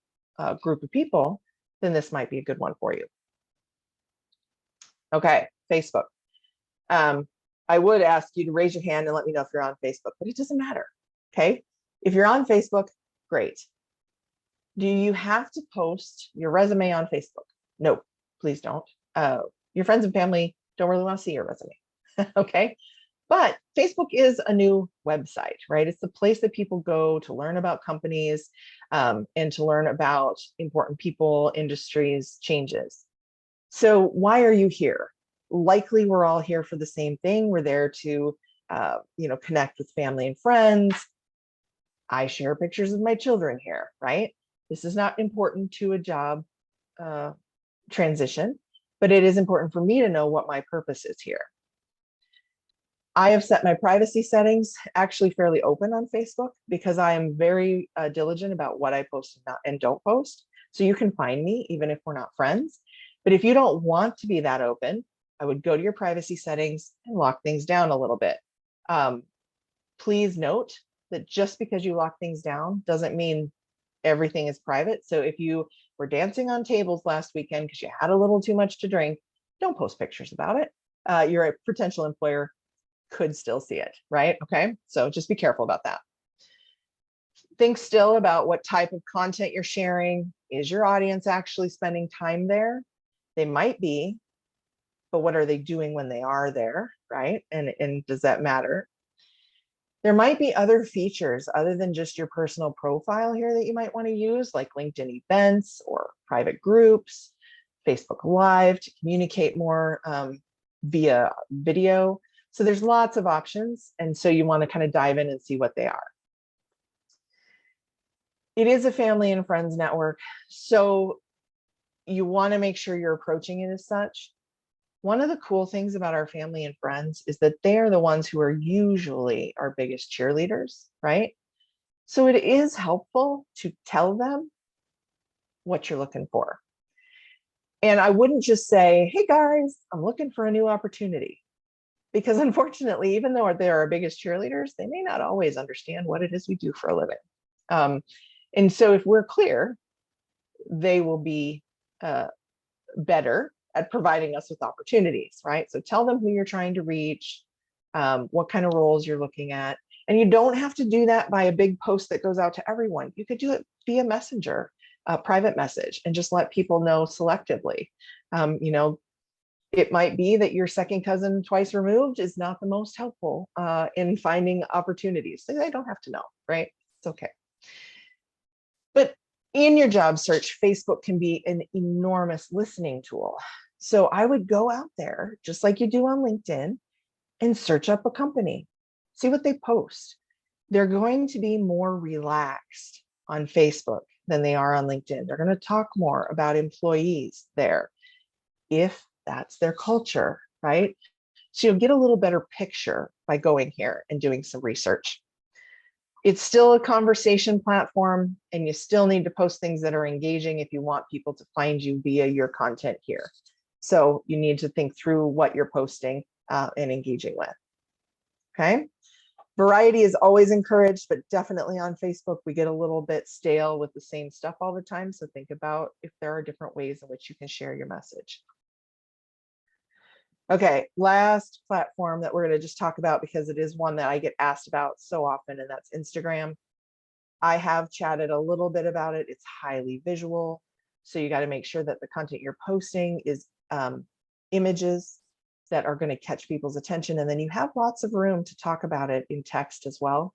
group of people, then this might be a good one for you. Okay, Facebook. I would ask you to raise your hand and let me know if you're on Facebook, but it doesn't matter, okay? If you're on Facebook, great. Do you have to post your resume on Facebook? No, please don't. Your friends and family don't really want to see your resume, okay? But Facebook is a new website, right? It's the place that people go to learn about companies and to learn about important people, industries, changes. So why are you here? Likely we're all here for the same thing. We're there to, connect with family and friends. I share pictures of my children here, right? This is not important to a job transition, but it is important for me to know what my purpose is here. I have set my privacy settings actually fairly open on Facebook because I am very diligent about what I post and don't post. So you can find me even if we're not friends. But if you don't want to be that open, I would go to your privacy settings and lock things down a little bit. Please note that just because you lock things down doesn't mean Everything is private. So if you were dancing on tables last weekend because you had a little too much to drink, don't post pictures about it. Your potential employer could still see it, right? Okay, so just be careful about that. Think still about what type of content you're sharing. Is your audience actually spending time there? They might be, but what are they doing when they are there, right? And does that matter? There might be other features other than just your personal profile here that you might want to use, like LinkedIn events or private groups, Facebook Live to communicate more via video. So there's lots of options. And so you want to kind of dive in and see what they are. It is a family and friends network. So you want to make sure you're approaching it as such. One of the cool things about our family and friends is that they are the ones who are usually our biggest cheerleaders, right? So it is helpful to tell them what you're looking for. And I wouldn't just say, hey guys, I'm looking for a new opportunity. Because unfortunately, even though they're our biggest cheerleaders, they may not always understand what it is we do for a living. And so if we're clear, they will be better at providing us with opportunities, right? So tell them who you're trying to reach, what kind of roles you're looking at. And you don't have to do that by a big post that goes out to everyone. You could do it via Messenger, a private message, and just let people know selectively. You know, it might be that your second cousin twice removed is not the most helpful in finding opportunities. So they don't have to know, right? It's okay. But in your job search, Facebook can be an enormous listening tool. So I would go out there, just like you do on LinkedIn, and search up a company, see what they post. They're going to be more relaxed on Facebook than they are on LinkedIn. They're going to talk more about employees there, if that's their culture, right? So you'll get a little better picture by going here and doing some research. It's still a conversation platform, and you still need to post things that are engaging if you want people to find you via your content here. So you need to think through what you're posting and engaging with. Okay. Variety is always encouraged, but definitely on Facebook, we get a little bit stale with the same stuff all the time. So think about if there are different ways in which you can share your message. Okay, last platform that we're going to just talk about, because it is one that I get asked about so often, and that's Instagram. I have chatted a little bit about it. It's highly visual. So you got to make sure that the content you're posting is images that are going to catch people's attention. And then you have lots of room to talk about it in text as well.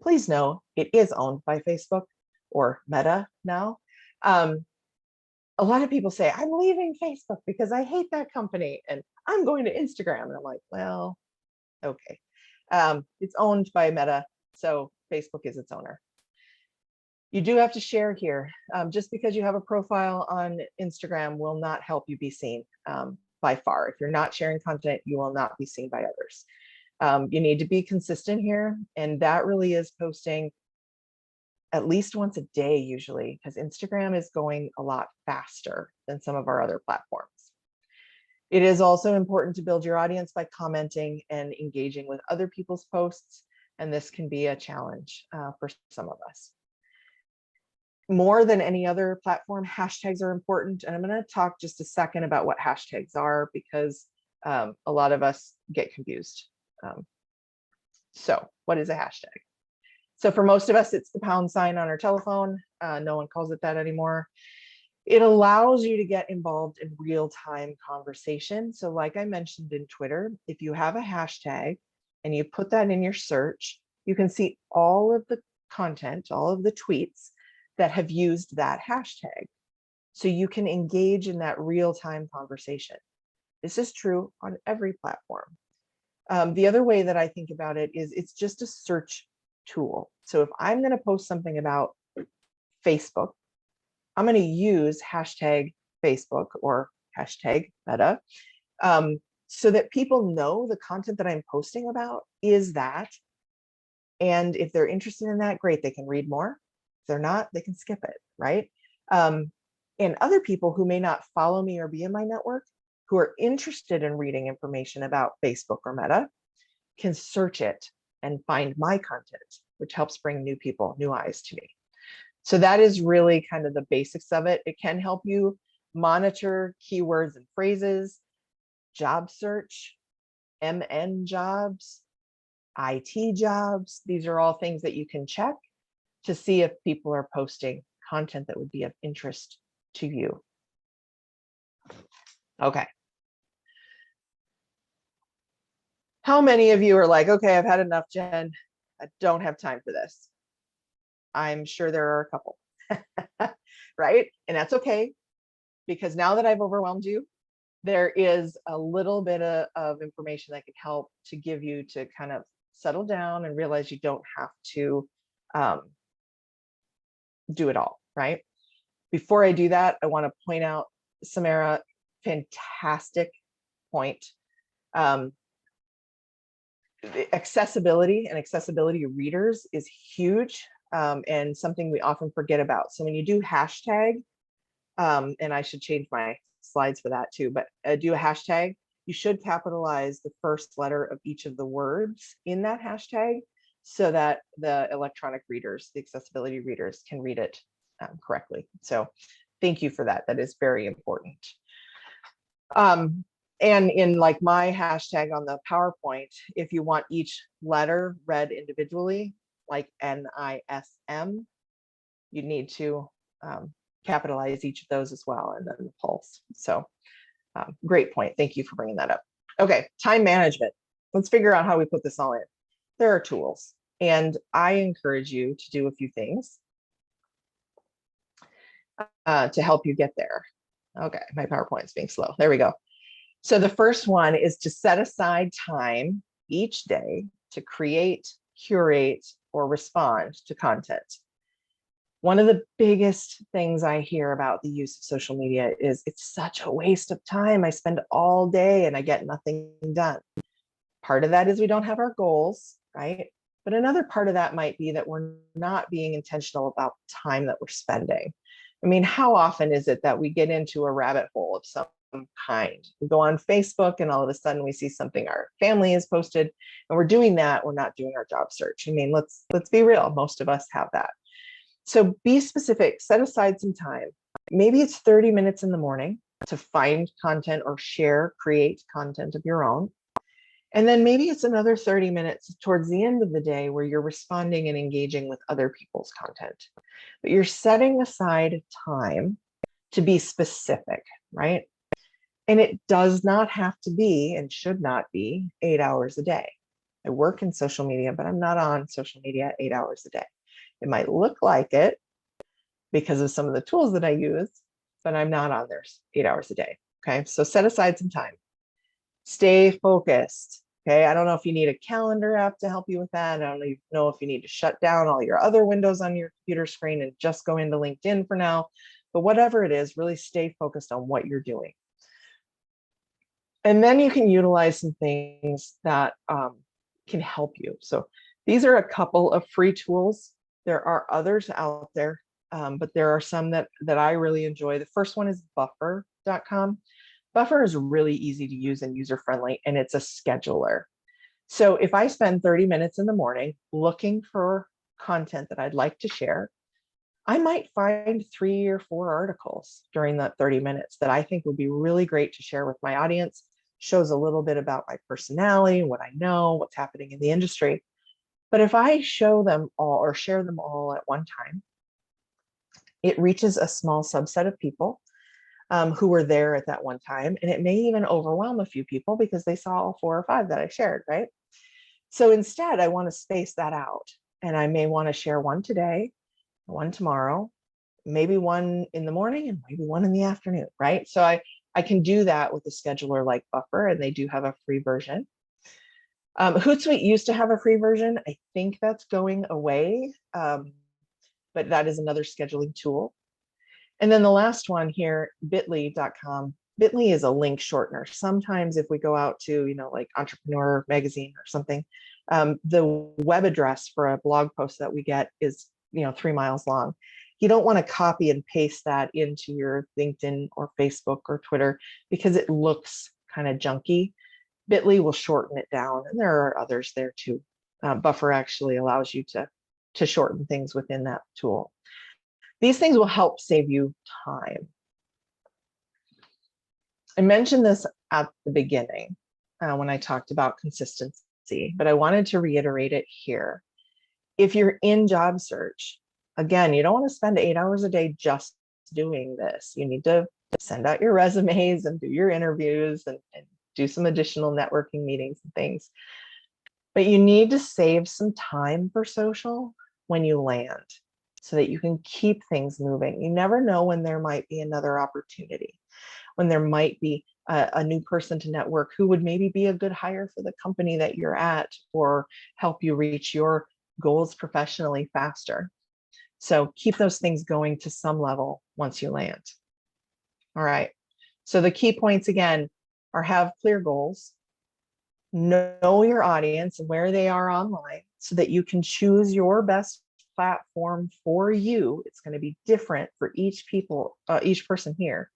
Please know it is owned by Facebook, or Meta now. A lot of people say, I'm leaving Facebook because I hate that company and I'm going to Instagram. And I'm like, well, okay. It's owned by Meta, so Facebook is its owner. You do have to share here. Just because you have a profile on Instagram will not help you be seen by far. If you're not sharing content, you will not be seen by others. You need to be consistent here. And that really is posting at least once a day usually, because Instagram is going a lot faster than some of our other platforms. It is also important to build your audience by commenting and engaging with other people's posts, and this can be a challenge for some of us. More than any other platform, hashtags are important, and I'm going to talk just a second about what hashtags are, because a lot of us get confused. So what is a hashtag? So for most of us, it's the pound sign on our telephone. No one calls it that anymore. It allows you to get involved in real-time conversation. So like I mentioned in Twitter, if you have a hashtag and you put that in your search, you can see all of the content, all of the tweets that have used that hashtag. So you can engage in that real-time conversation. This is true on every platform. The other way that I think about it is it's just a search tool. So if I'm going to post something about Facebook, I'm going to use hashtag Facebook or hashtag Meta so that people know the content that I'm posting about is that. And if they're interested in that, great, they can read more. If they're not, they can skip it, right? And other people who may not follow me or be in my network, who are interested in reading information about Facebook or Meta, can search it and find my content, which helps bring new people, new eyes to me. So that is really kind of the basics of it. It can help you monitor keywords and phrases, job search, MN jobs, IT jobs. These are all things that you can check to see if people are posting content that would be of interest to you. Okay. How many of you are like, okay, I've had enough, Jen. I don't have time for this. I'm sure there are a couple, right? And that's okay, because now that I've overwhelmed you, there is a little bit of information that can help to give you to kind of settle down and realize you don't have to do it all, right? Before I do that, I want to point out, Samara, fantastic point. Accessibility and accessibility readers is huge, and something we often forget about. So when you do hashtag, and I should change my slides for that too, but do a hashtag, you should capitalize the first letter of each of the words in that hashtag so that the electronic readers, the accessibility readers, can read it correctly. So thank you for that. That is very important. And in like my hashtag on the PowerPoint, if you want each letter read individually, like NISM, you need to capitalize each of those as well, and then the pulse. So great point. Thank you for bringing that up. Okay, time management. Let's figure out how we put this all in. There are tools, and I encourage you to do a few things to help you get there. Okay, my PowerPoint's being slow. There we go. So the first one is to set aside time each day to create, curate, or respond to content. One of the biggest things I hear about the use of social media is it's such a waste of time. I spend all day and I get nothing done. Part of that is we don't have our goals, right? But another part of that might be that we're not being intentional about the time that we're spending. I mean, how often is it that we get into a rabbit hole of some kind? We go on Facebook and all of a sudden we see something our family has posted, and we're doing that. We're not doing our job search. I mean, let's be real. Most of us have that. So be specific, set aside some time. Maybe it's 30 minutes in the morning to find content or share, create content of your own. And then maybe it's another 30 minutes towards the end of the day where you're responding and engaging with other people's content. But you're setting aside time to be specific, right? And it does not have to be and should not be 8 hours a day. I work in social media, but I'm not on social media 8 hours a day. It might look like it because of some of the tools that I use, but I'm not on there 8 hours a day. Okay, so set aside some time. Stay focused. Okay, I don't know if you need a calendar app to help you with that. I don't even know if you need to shut down all your other windows on your computer screen and just go into LinkedIn for now. But whatever it is, really stay focused on what you're doing. And then you can utilize some things that can help you. So these are a couple of free tools. There are others out there, but there are some that I really enjoy. The first one is buffer.com. Buffer is really easy to use and user-friendly, and it's a scheduler. So if I spend 30 minutes in the morning looking for content that I'd like to share, I might find 3 or 4 articles during that 30 minutes that I think would be really great to share with my audience. Shows a little bit about my personality, what I know, what's happening in the industry. But if I show them all or share them all at one time, it reaches a small subset of people who were there at that one time. And it may even overwhelm a few people because they saw all 4 or 5 that I shared, right? So instead, I want to space that out. And I may want to share one today, one tomorrow, maybe one in the morning, and maybe one in the afternoon, right? So I can do that with a scheduler like Buffer, and they do have a free version. Hootsuite used to have a free version. I think that's going away, but that is another scheduling tool. And then the last one here, bit.ly.com. Bit.ly is a link shortener. Sometimes if we go out to, like Entrepreneur Magazine or something, the web address for a blog post that we get is, 3 miles long. You don't want to copy and paste that into your LinkedIn or Facebook or Twitter because it looks kind of junky. Bit.ly will shorten it down, and there are others there too. Buffer actually allows you to shorten things within that tool. These things will help save you time. I mentioned this at the beginning when I talked about consistency, but I wanted to reiterate it here. If you're in job search, again, you don't want to spend 8 hours a day just doing this. You need to send out your resumes and do your interviews and do some additional networking meetings and things. But you need to save some time for social when you land so that you can keep things moving. You never know when there might be another opportunity, when there might be a new person to network who would maybe be a good hire for the company that you're at or help you reach your goals professionally faster. So keep those things going to some level once you land. All right. So the key points again are have clear goals, know your audience and where they are online so that you can choose your best platform for you. It's going to be different for each person here.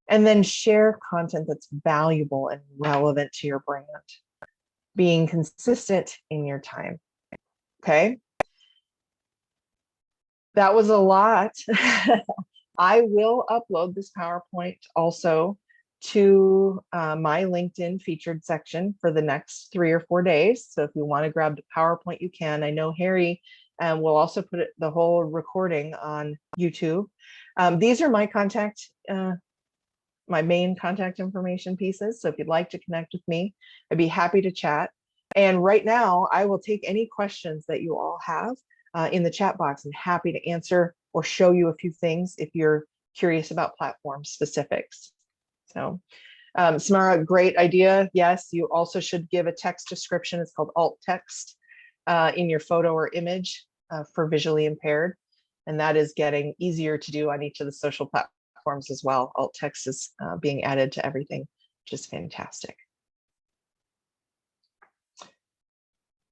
And then share content that's valuable and relevant to your brand, being consistent in your time. Okay. That was a lot. I will upload this PowerPoint also to my LinkedIn featured section for the next 3 or 4 days. So if you want to grab the PowerPoint, you can. I know Harry will also put the whole recording on YouTube. These are my main contact information pieces. So if you'd like to connect with me, I'd be happy to chat. And right now, I will take any questions that you all have in the chat box. I'm happy to answer or show you a few things if you're curious about platform specifics. So Samara, great idea. Yes, you also should give a text description. It's called alt text in your photo or image for visually impaired. And that is getting easier to do on each of the social platforms as well. Alt text is being added to everything, which is fantastic.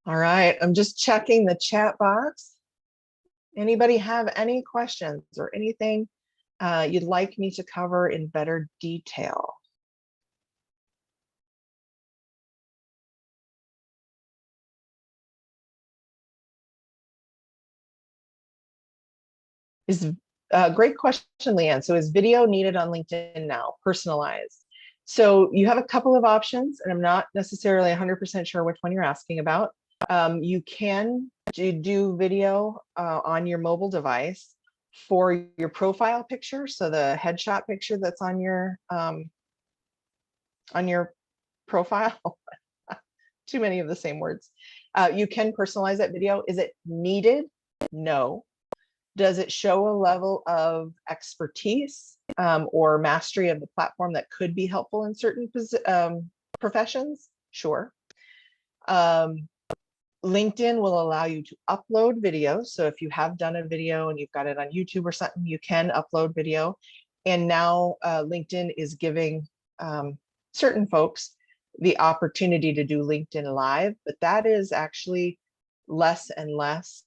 All right, I'm just checking the chat box. Anybody have any questions or anything you'd like me to cover in better detail? Great question, Leanne. So is video needed on LinkedIn now, personalized? So you have a couple of options, and I'm not necessarily 100% sure which one you're asking about. You can do video on your mobile device for your profile picture. So the headshot picture that's on your profile, too many of the same words. You can personalize that video. Is it needed? No. Does it show a level of expertise or mastery of the platform that could be helpful in certain professions? Sure. LinkedIn will allow you to upload videos. So if you have done a video and you've got it on YouTube or something, you can upload video. And now LinkedIn is giving certain folks the opportunity to do LinkedIn Live, but that is actually less and less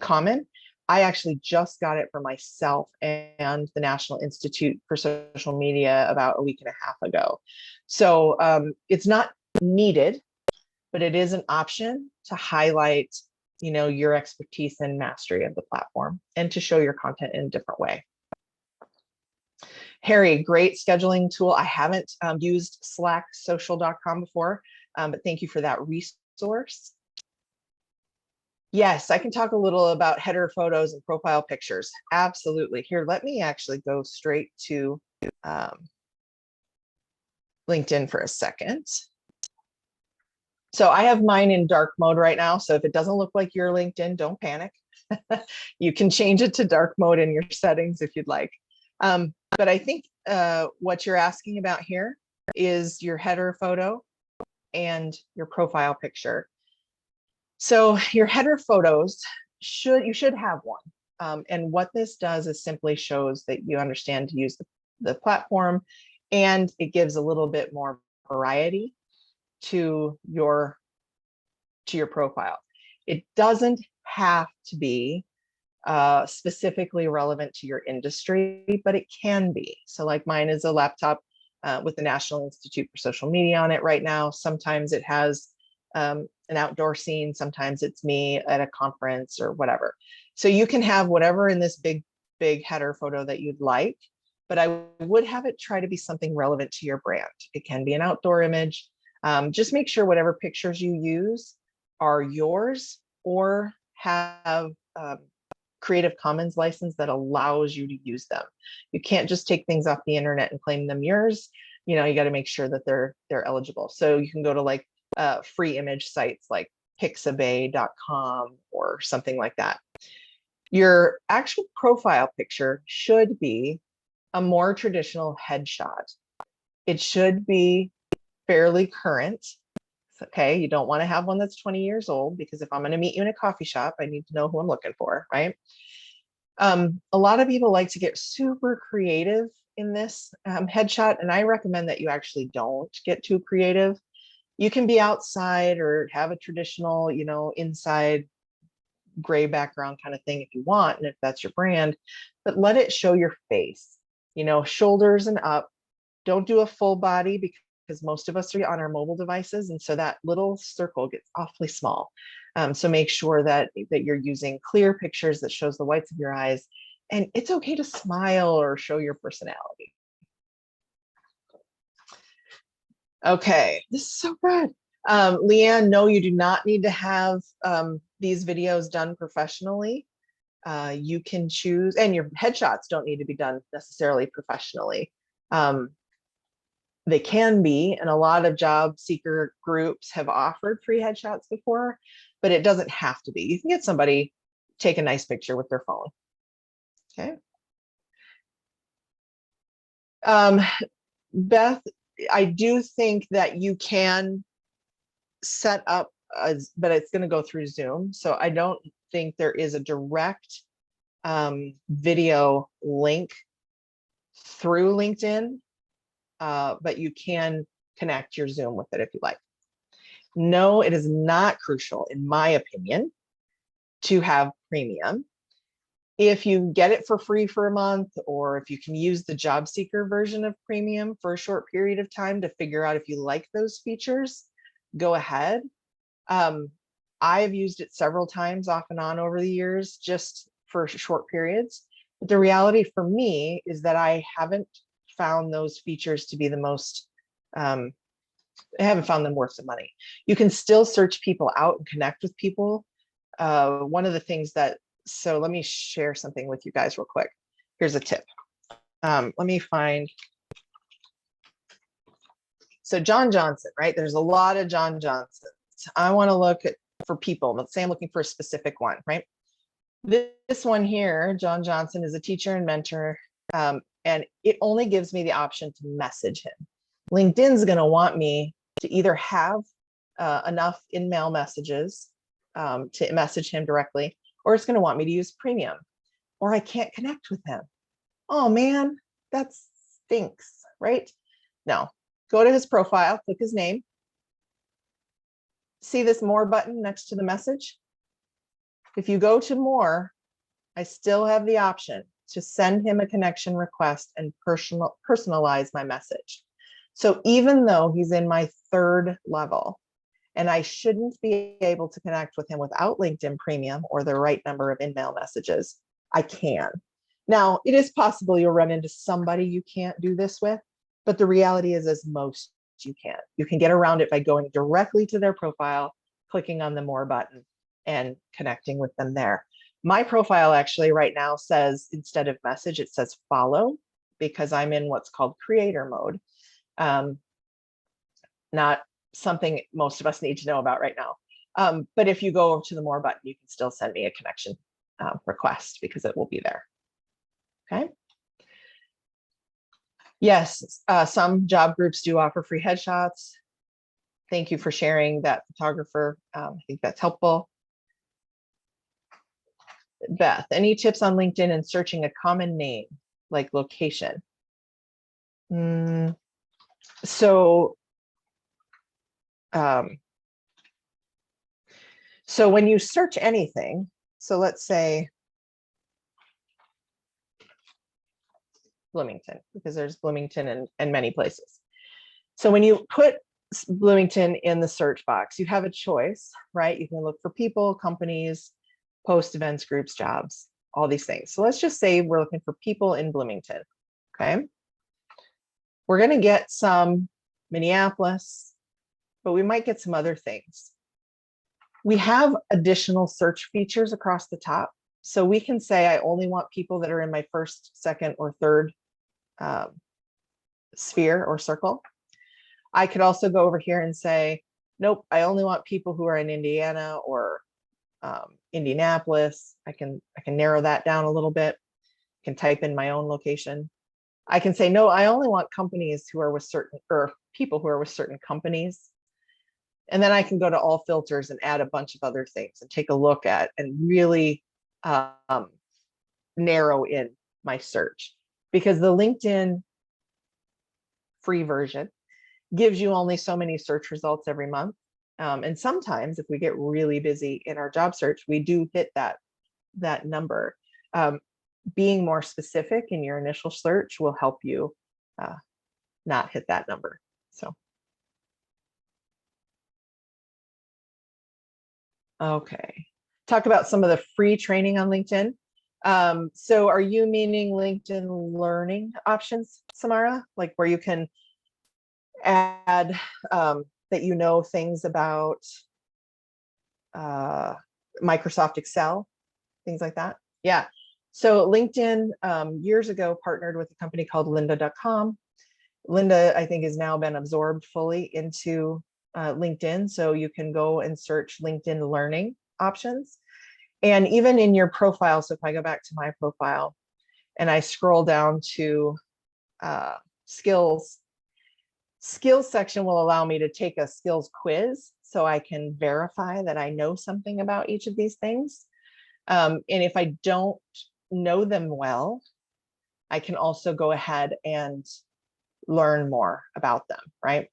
common. I actually just got it for myself and the National Institute for Social Media about a week and a half ago. So it's not needed, but it is an option to highlight, your expertise and mastery of the platform and to show your content in a different way. Harry, great scheduling tool. I haven't used slacksocial.com before, but thank you for that resource. Yes, I can talk a little about header photos and profile pictures. Absolutely. Here, let me actually go straight to LinkedIn for a second. So I have mine in dark mode right now. So if it doesn't look like your LinkedIn, don't panic. You can change it to dark mode in your settings if you'd like. But I think what you're asking about here is your header photo and your profile picture. So your header photos, you should have one. And what this does is simply shows that you understand to use the platform, and it gives a little bit more variety to your profile. It doesn't have to be specifically relevant to your industry, but it can be. So like mine is a laptop with the National Institute for Social Media on it right now. Sometimes it has an outdoor scene, sometimes it's me at a conference or whatever. So you can have whatever in this big header photo that you'd like, but I would have it try to be something relevant to your brand. It can be an outdoor image. Just make sure whatever pictures you use are yours or have Creative Commons license that allows you to use them. You can't just take things off the internet and claim them yours. You know, you got to make sure that they're eligible. So you can go to like free image sites like pixabay.com or something like that. Your actual profile picture should be a more traditional headshot. It should be fairly current. Okay, you don't want to have one that's 20 years old, because if I'm going to meet you in a coffee shop, I need to know who I'm looking for, right? A lot of people like to get super creative in this headshot, and I recommend that you actually don't get too creative. You can be outside or have a traditional, you know, inside gray background kind of thing if you want, and if that's your brand, but let it show your face, you know, shoulders and up. Don't do a full body because most of us are on our mobile devices, and so that little circle gets awfully small. So make sure that you're using clear pictures that shows the whites of your eyes, and it's okay to smile or show your personality. Okay, this is so good. Leanne, no, you do not need to have these videos done professionally. You can choose, and your headshots don't need to be done necessarily professionally. They can be, and a lot of job seeker groups have offered free headshots before, but it doesn't have to be. You can get somebody take a nice picture with their phone. Okay. Beth, I do think that you can set up, but it's going to go through Zoom. So I don't think there is a direct video link through LinkedIn, but you can connect your Zoom with it if you like. No, it is not crucial, in my opinion, to have premium. If you get it for free for a month, or if you can use the job seeker version of premium for a short period of time to figure out if you like those features, go ahead. I've used it several times off and on over the years, just for short periods. But the reality for me is that I haven't found those features to be the most, I haven't found them worth the money. You can still search people out and connect with people. One of the things that, so let me share something with you guys real quick. Here's a tip. Let me find, so John Johnson, right? There's a lot of John Johnsons. I want to look at for people. Let's say I'm looking for a specific one, right? This one here, John Johnson, is a teacher and mentor, and it only gives me the option to message him. LinkedIn's going to want me to either have enough in-mail messages to message him directly, or it's going to want me to use premium, or I can't connect with him. Oh man, that stinks, right? No, go to his profile, click his name. See this more button next to the message? If you go to more, I still have the option to send him a connection request and personalize my message. So even though he's in my third level, and I shouldn't be able to connect with him without LinkedIn Premium or the right number of in-mail messages, I can. Now, it is possible you'll run into somebody you can't do this with, but the reality is, as most you can. You can get around it by going directly to their profile, clicking on the more button, and connecting with them there. My profile actually right now says, instead of message, it says follow, because I'm in what's called creator mode. Not something most of us need to know about right now. But if you go over to the more button, you can still send me a connection request, because it will be there. Okay. Yes, some job groups do offer free headshots. Thank you for sharing that, photographer. I think that's helpful. Beth, any tips on LinkedIn and searching a common name, like location? So when you search anything, so let's say Bloomington, because there's Bloomington in many places. So when you put Bloomington in the search box, you have a choice, right? You can look for people, companies, post events, groups, jobs, all these things. So let's just say we're looking for people in Bloomington. Okay. We're going to get some Minneapolis, but we might get some other things. We have additional search features across the top. So we can say, I only want people that are in my first, second, or third sphere or circle. I could also go over here and say, nope, I only want people who are in Indiana or Indianapolis. I can narrow that down a little bit. I can type in my own location. I can say, no, I only want companies who are with certain, or people who are with certain companies. And then I can go to all filters and add a bunch of other things and take a look at and really narrow in my search, because the LinkedIn free version gives you only so many search results every month. And sometimes if we get really busy in our job search, we do hit that number. Being more specific in your initial search will help you not hit that number. So, okay. Talk about some of the free training on LinkedIn. So are you meaning LinkedIn learning options, Samara? Like where you can add that you know things about Microsoft Excel, things like that? Yeah. So LinkedIn years ago partnered with a company called lynda.com. Lynda, I think, has now been absorbed fully into LinkedIn. So you can go and search LinkedIn learning options. And even in your profile, so if I go back to my profile and I scroll down to skills section will allow me to take a skills quiz so I can verify that I know something about each of these things. And if I don't know them well, I can also go ahead and learn more about them, right?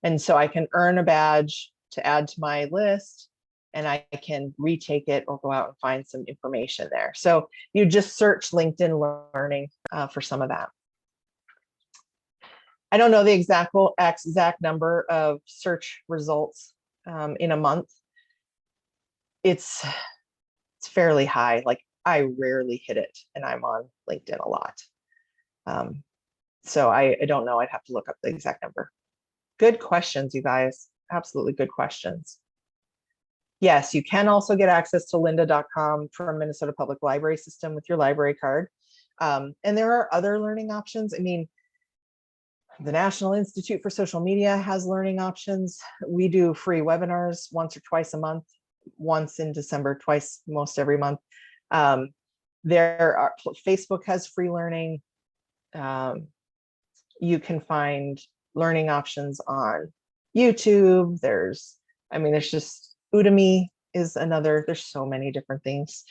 And so I can earn a badge to add to my list, and I can retake it or go out and find some information there. So you just search LinkedIn learning for some of that. I don't know the exact number of search results in a month. It's fairly high. Like I rarely hit it, and I'm on LinkedIn a lot. So I don't know. I'd have to look up the exact number. Good questions, you guys. Absolutely good questions. Yes, you can also get access to lynda.com from Minnesota Public Library System with your library card. And there are other learning options. I mean, the National Institute for Social Media has learning options. We do free webinars once or twice a month, once in December, twice most every month. Facebook has free learning. You can find learning options on YouTube. There's just Udemy is another. There's so many different things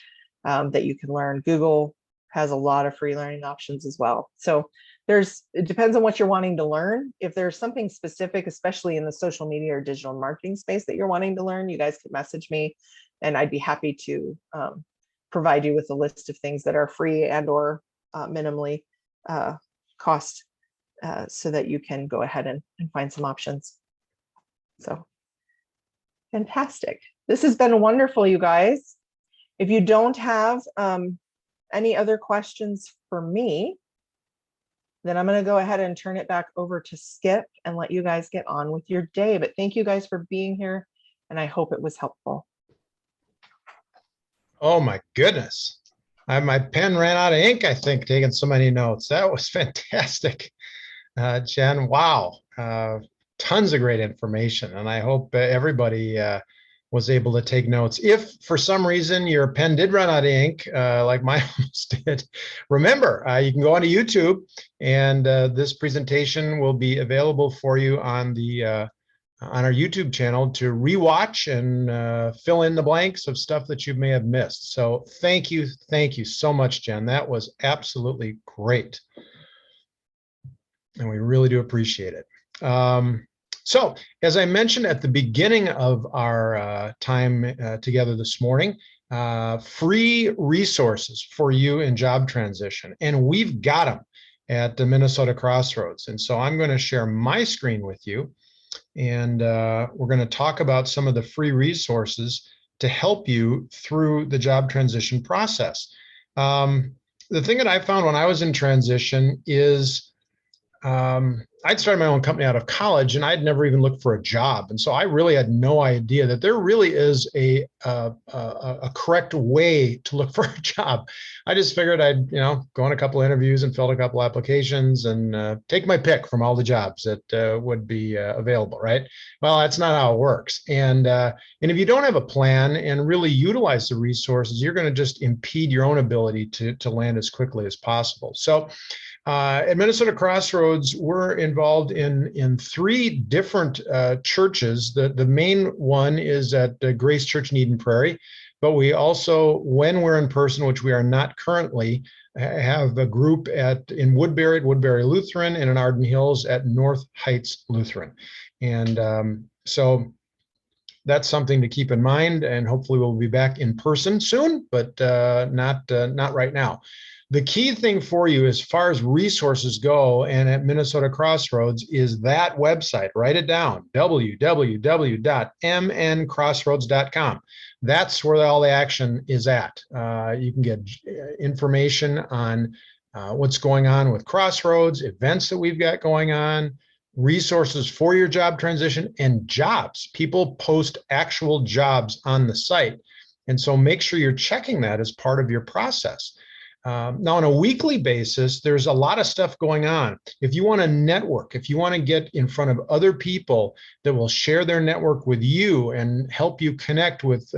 that you can learn. Google has a lot of free learning options as well. So it depends on what you're wanting to learn. If there's something specific, especially in the social media or digital marketing space that you're wanting to learn, you guys can message me and I'd be happy to provide you with a list of things that are free and or minimally cost so that you can go ahead and find some options. So fantastic. This has been wonderful, you guys. If you don't have any other questions for me, then I'm going to go ahead and turn it back over to Skip and let you guys get on with your day. But thank you guys for being here, and I hope it was helpful. Oh my goodness. My pen ran out of ink, I think, taking so many notes. That was fantastic. Jen, wow. Tons of great information. And I hope everybody was able to take notes. If for some reason your pen did run out of ink, like mine almost did, remember, you can go onto YouTube, and this presentation will be available for you on our YouTube channel to rewatch and fill in the blanks of stuff that you may have missed. So thank you so much, Jen. That was absolutely great. And we really do appreciate it. So as I mentioned at the beginning of our time together this morning, free resources for you in job transition, and we've got them at the Minnesota Crossroads. And so I'm going to share my screen with you, and we're going to talk about some of the free resources to help you through the job transition process. The thing that I found when I was in transition is I'd started my own company out of college, and I'd never even looked for a job. And so I really had no idea that there really is a correct way to look for a job. I just figured I'd, go on a couple of interviews and fill a couple applications and take my pick from all the jobs that would be available, right? Well, that's not how it works. And if you don't have a plan and really utilize the resources, you're going to just impede your own ability to land as quickly as possible. So at Minnesota Crossroads, we're involved in 3 different churches. The main one is at Grace Church in Eden Prairie, but we also, when we're in person, which we are not currently, have a group in Woodbury at Woodbury Lutheran and in Arden Hills at North Heights Lutheran. And so that's something to keep in mind, and hopefully we'll be back in person soon, but not right now. The key thing for you as far as resources go and at Minnesota Crossroads is that website. Write it down, www.mncrossroads.com. That's where all the action is at. You can get information on what's going on with Crossroads, events that we've got going on, resources for your job transition, and jobs. People post actual jobs on the site. And so make sure you're checking that as part of your process. Now, on a weekly basis, there's a lot of stuff going on. If you want to network, if you want to get in front of other people that will share their network with you and help you connect with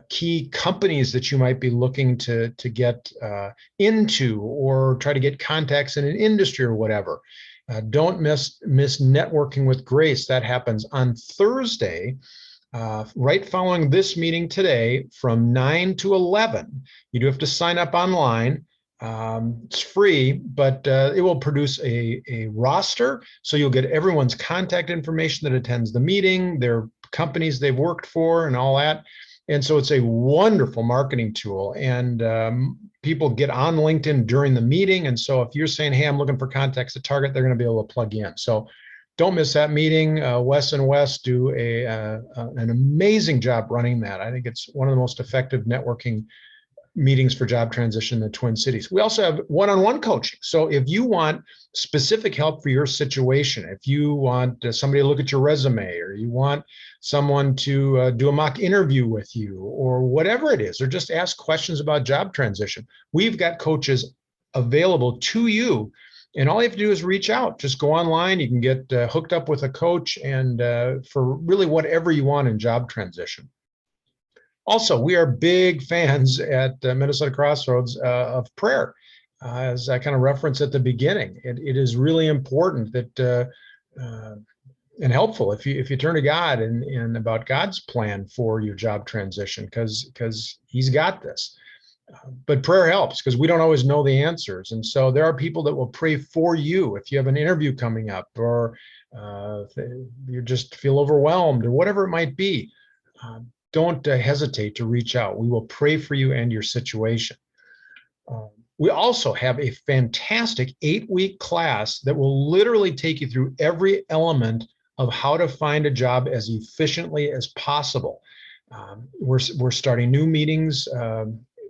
key companies that you might be looking to get into, or try to get contacts in an industry or whatever, don't miss Networking with Grace. That happens on Thursday. Right following this meeting today from 9 to 11. You do have to sign up online. It's free, but it will produce a roster. So you'll get everyone's contact information that attends the meeting, their companies they've worked for, and all that. And so it's a wonderful marketing tool. And people get on LinkedIn during the meeting. And so if you're saying, hey, I'm looking for contacts at Target, they're going to be able to plug in. So don't miss that meeting. Wes and Wes do an amazing job running that. I think it's one of the most effective networking meetings for job transition in the Twin Cities. We also have one-on-one coaching. So if you want specific help for your situation, if you want somebody to look at your resume, or you want someone to do a mock interview with you, or whatever it is, or just ask questions about job transition, we've got coaches available to you. And all you have to do is reach out. Just go online. You can get hooked up with a coach, and for really whatever you want in job transition. Also, we are big fans at Minnesota Crossroads of prayer. As I kind of referenced at the beginning, it is really important that and helpful if you turn to God and about God's plan for your job transition, because He's got this. But prayer helps, because we don't always know the answers. And so there are people that will pray for you if you have an interview coming up, or you just feel overwhelmed, or whatever it might be. Don't hesitate to reach out. We will pray for you and your situation. We also have a fantastic 8-week class that will literally take you through every element of how to find a job as efficiently as possible. We're starting new meetings,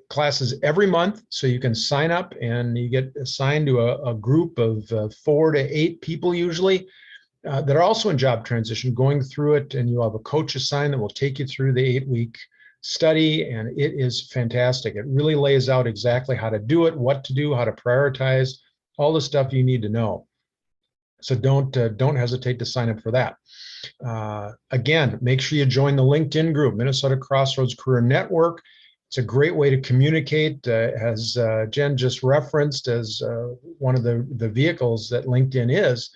classes every month, so you can sign up and you get assigned to a group of 4 to 8 people usually that are also in job transition, going through it, and you'll have a coach assigned that will take you through the 8-week study, and it is fantastic. It really lays out exactly how to do it, what to do, how to prioritize, all the stuff you need to know. So don't hesitate to sign up for that. Again, make sure you join the LinkedIn group, Minnesota Crossroads Career Network. It's a great way to communicate, as Jen just referenced, as one of the vehicles that LinkedIn is.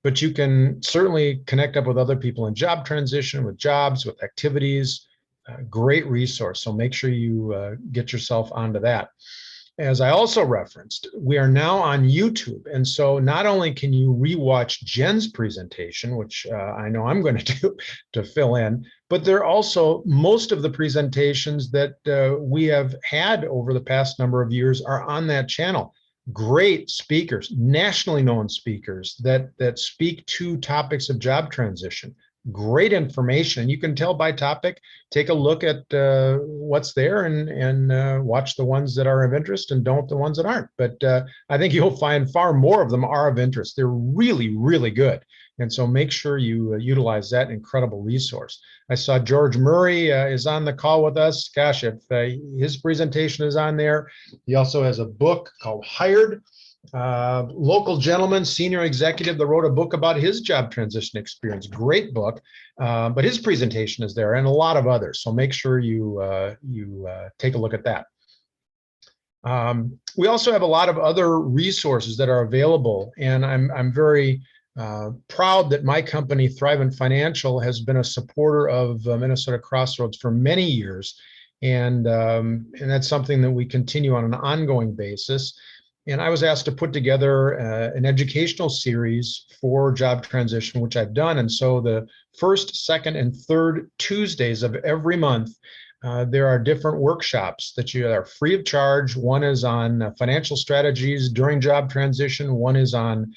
But you can certainly connect up with other people in job transition, with jobs, with activities. Great resource. So make sure you get yourself onto that. As I also referenced, we are now on YouTube. And so not only can you rewatch Jen's presentation, which I know I'm going to do to fill in, but there are also most of the presentations that we have had over the past number of years are on that channel. Great speakers, nationally known speakers that speak to topics of job transition. great information. And you can tell by topic, take a look at what's there and watch the ones that are of interest and don't the ones that aren't. But I think you'll find far more of them are of interest. They're really, really good. And so make sure you utilize that incredible resource. I saw George Murray is on the call with us. Gosh, if his presentation is on there. He also has a book called Hired. Local gentleman, senior executive that wrote a book about his job transition experience. Great book, but his presentation is there and a lot of others. So make sure you take a look at that. We also have a lot of other resources that are available, and I'm very proud that my company, Thrivent Financial, has been a supporter of Minnesota Crossroads for many years, and that's something that we continue on an ongoing basis. And I was asked to put together an educational series for job transition, which I've done. And so the first, second, and third Tuesdays of every month, there are different workshops that you are free of charge. One is on financial strategies during job transition. One is on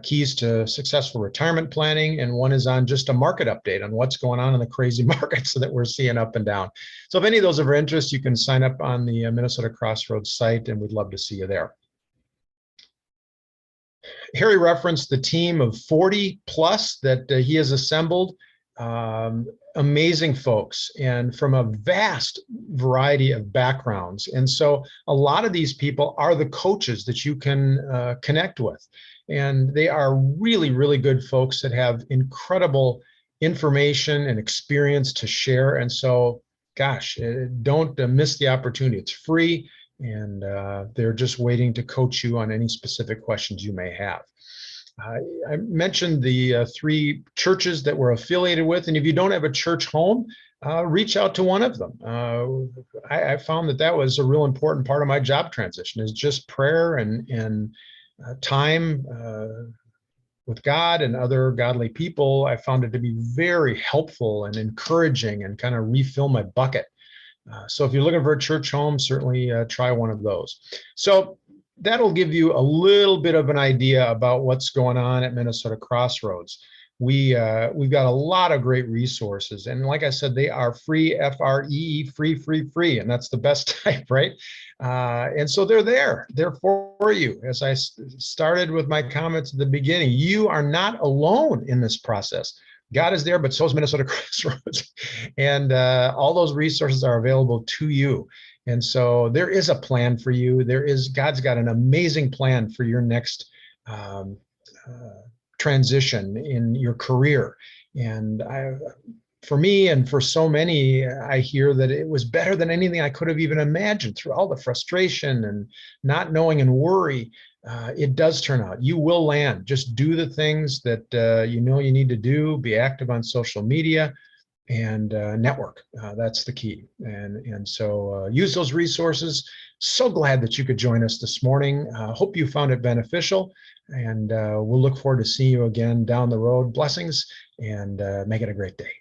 keys to successful retirement planning. And one is on just a market update on what's going on in the crazy markets that we're seeing up and down. So if any of those are of interest, you can sign up on the Minnesota Crossroads site, and we'd love to see you there. Harry referenced the team of 40 plus that he has assembled. Amazing folks, and from a vast variety of backgrounds. And so a lot of these people are the coaches that you can connect with. And they are really, really good folks that have incredible information and experience to share. And so, gosh, don't miss the opportunity. It's free. And they're just waiting to coach you on any specific questions you may have. I mentioned the 3 churches that we're affiliated with, and if you don't have a church home, reach out to one of them. I found that was a real important part of my job transition, is just prayer and time with God and other godly people. I found it to be very helpful and encouraging and kind of refill my bucket. So if you're looking for a church home, certainly try one of those. So that'll give you a little bit of an idea about what's going on at Minnesota Crossroads. We've got a lot of great resources. And like I said, they are free, F-R-E-E, free, and that's the best type, right? And so they're there. They're for you. As I started with my comments at the beginning, you are not alone in this process. God is there, but so is Minnesota Crossroads. And all those resources are available to you. And so there is a plan for you. God's got an amazing plan for your next transition in your career. And for me and for so many, I hear that it was better than anything I could have even imagined. Through all the frustration and not knowing and worry, it does turn out. You will land. Just do the things that you know you need to do. Be active on social media and network. That's the key. And so use those resources. So glad that you could join us this morning. Hope you found it beneficial. And we'll look forward to seeing you again down the road. Blessings, and make it a great day.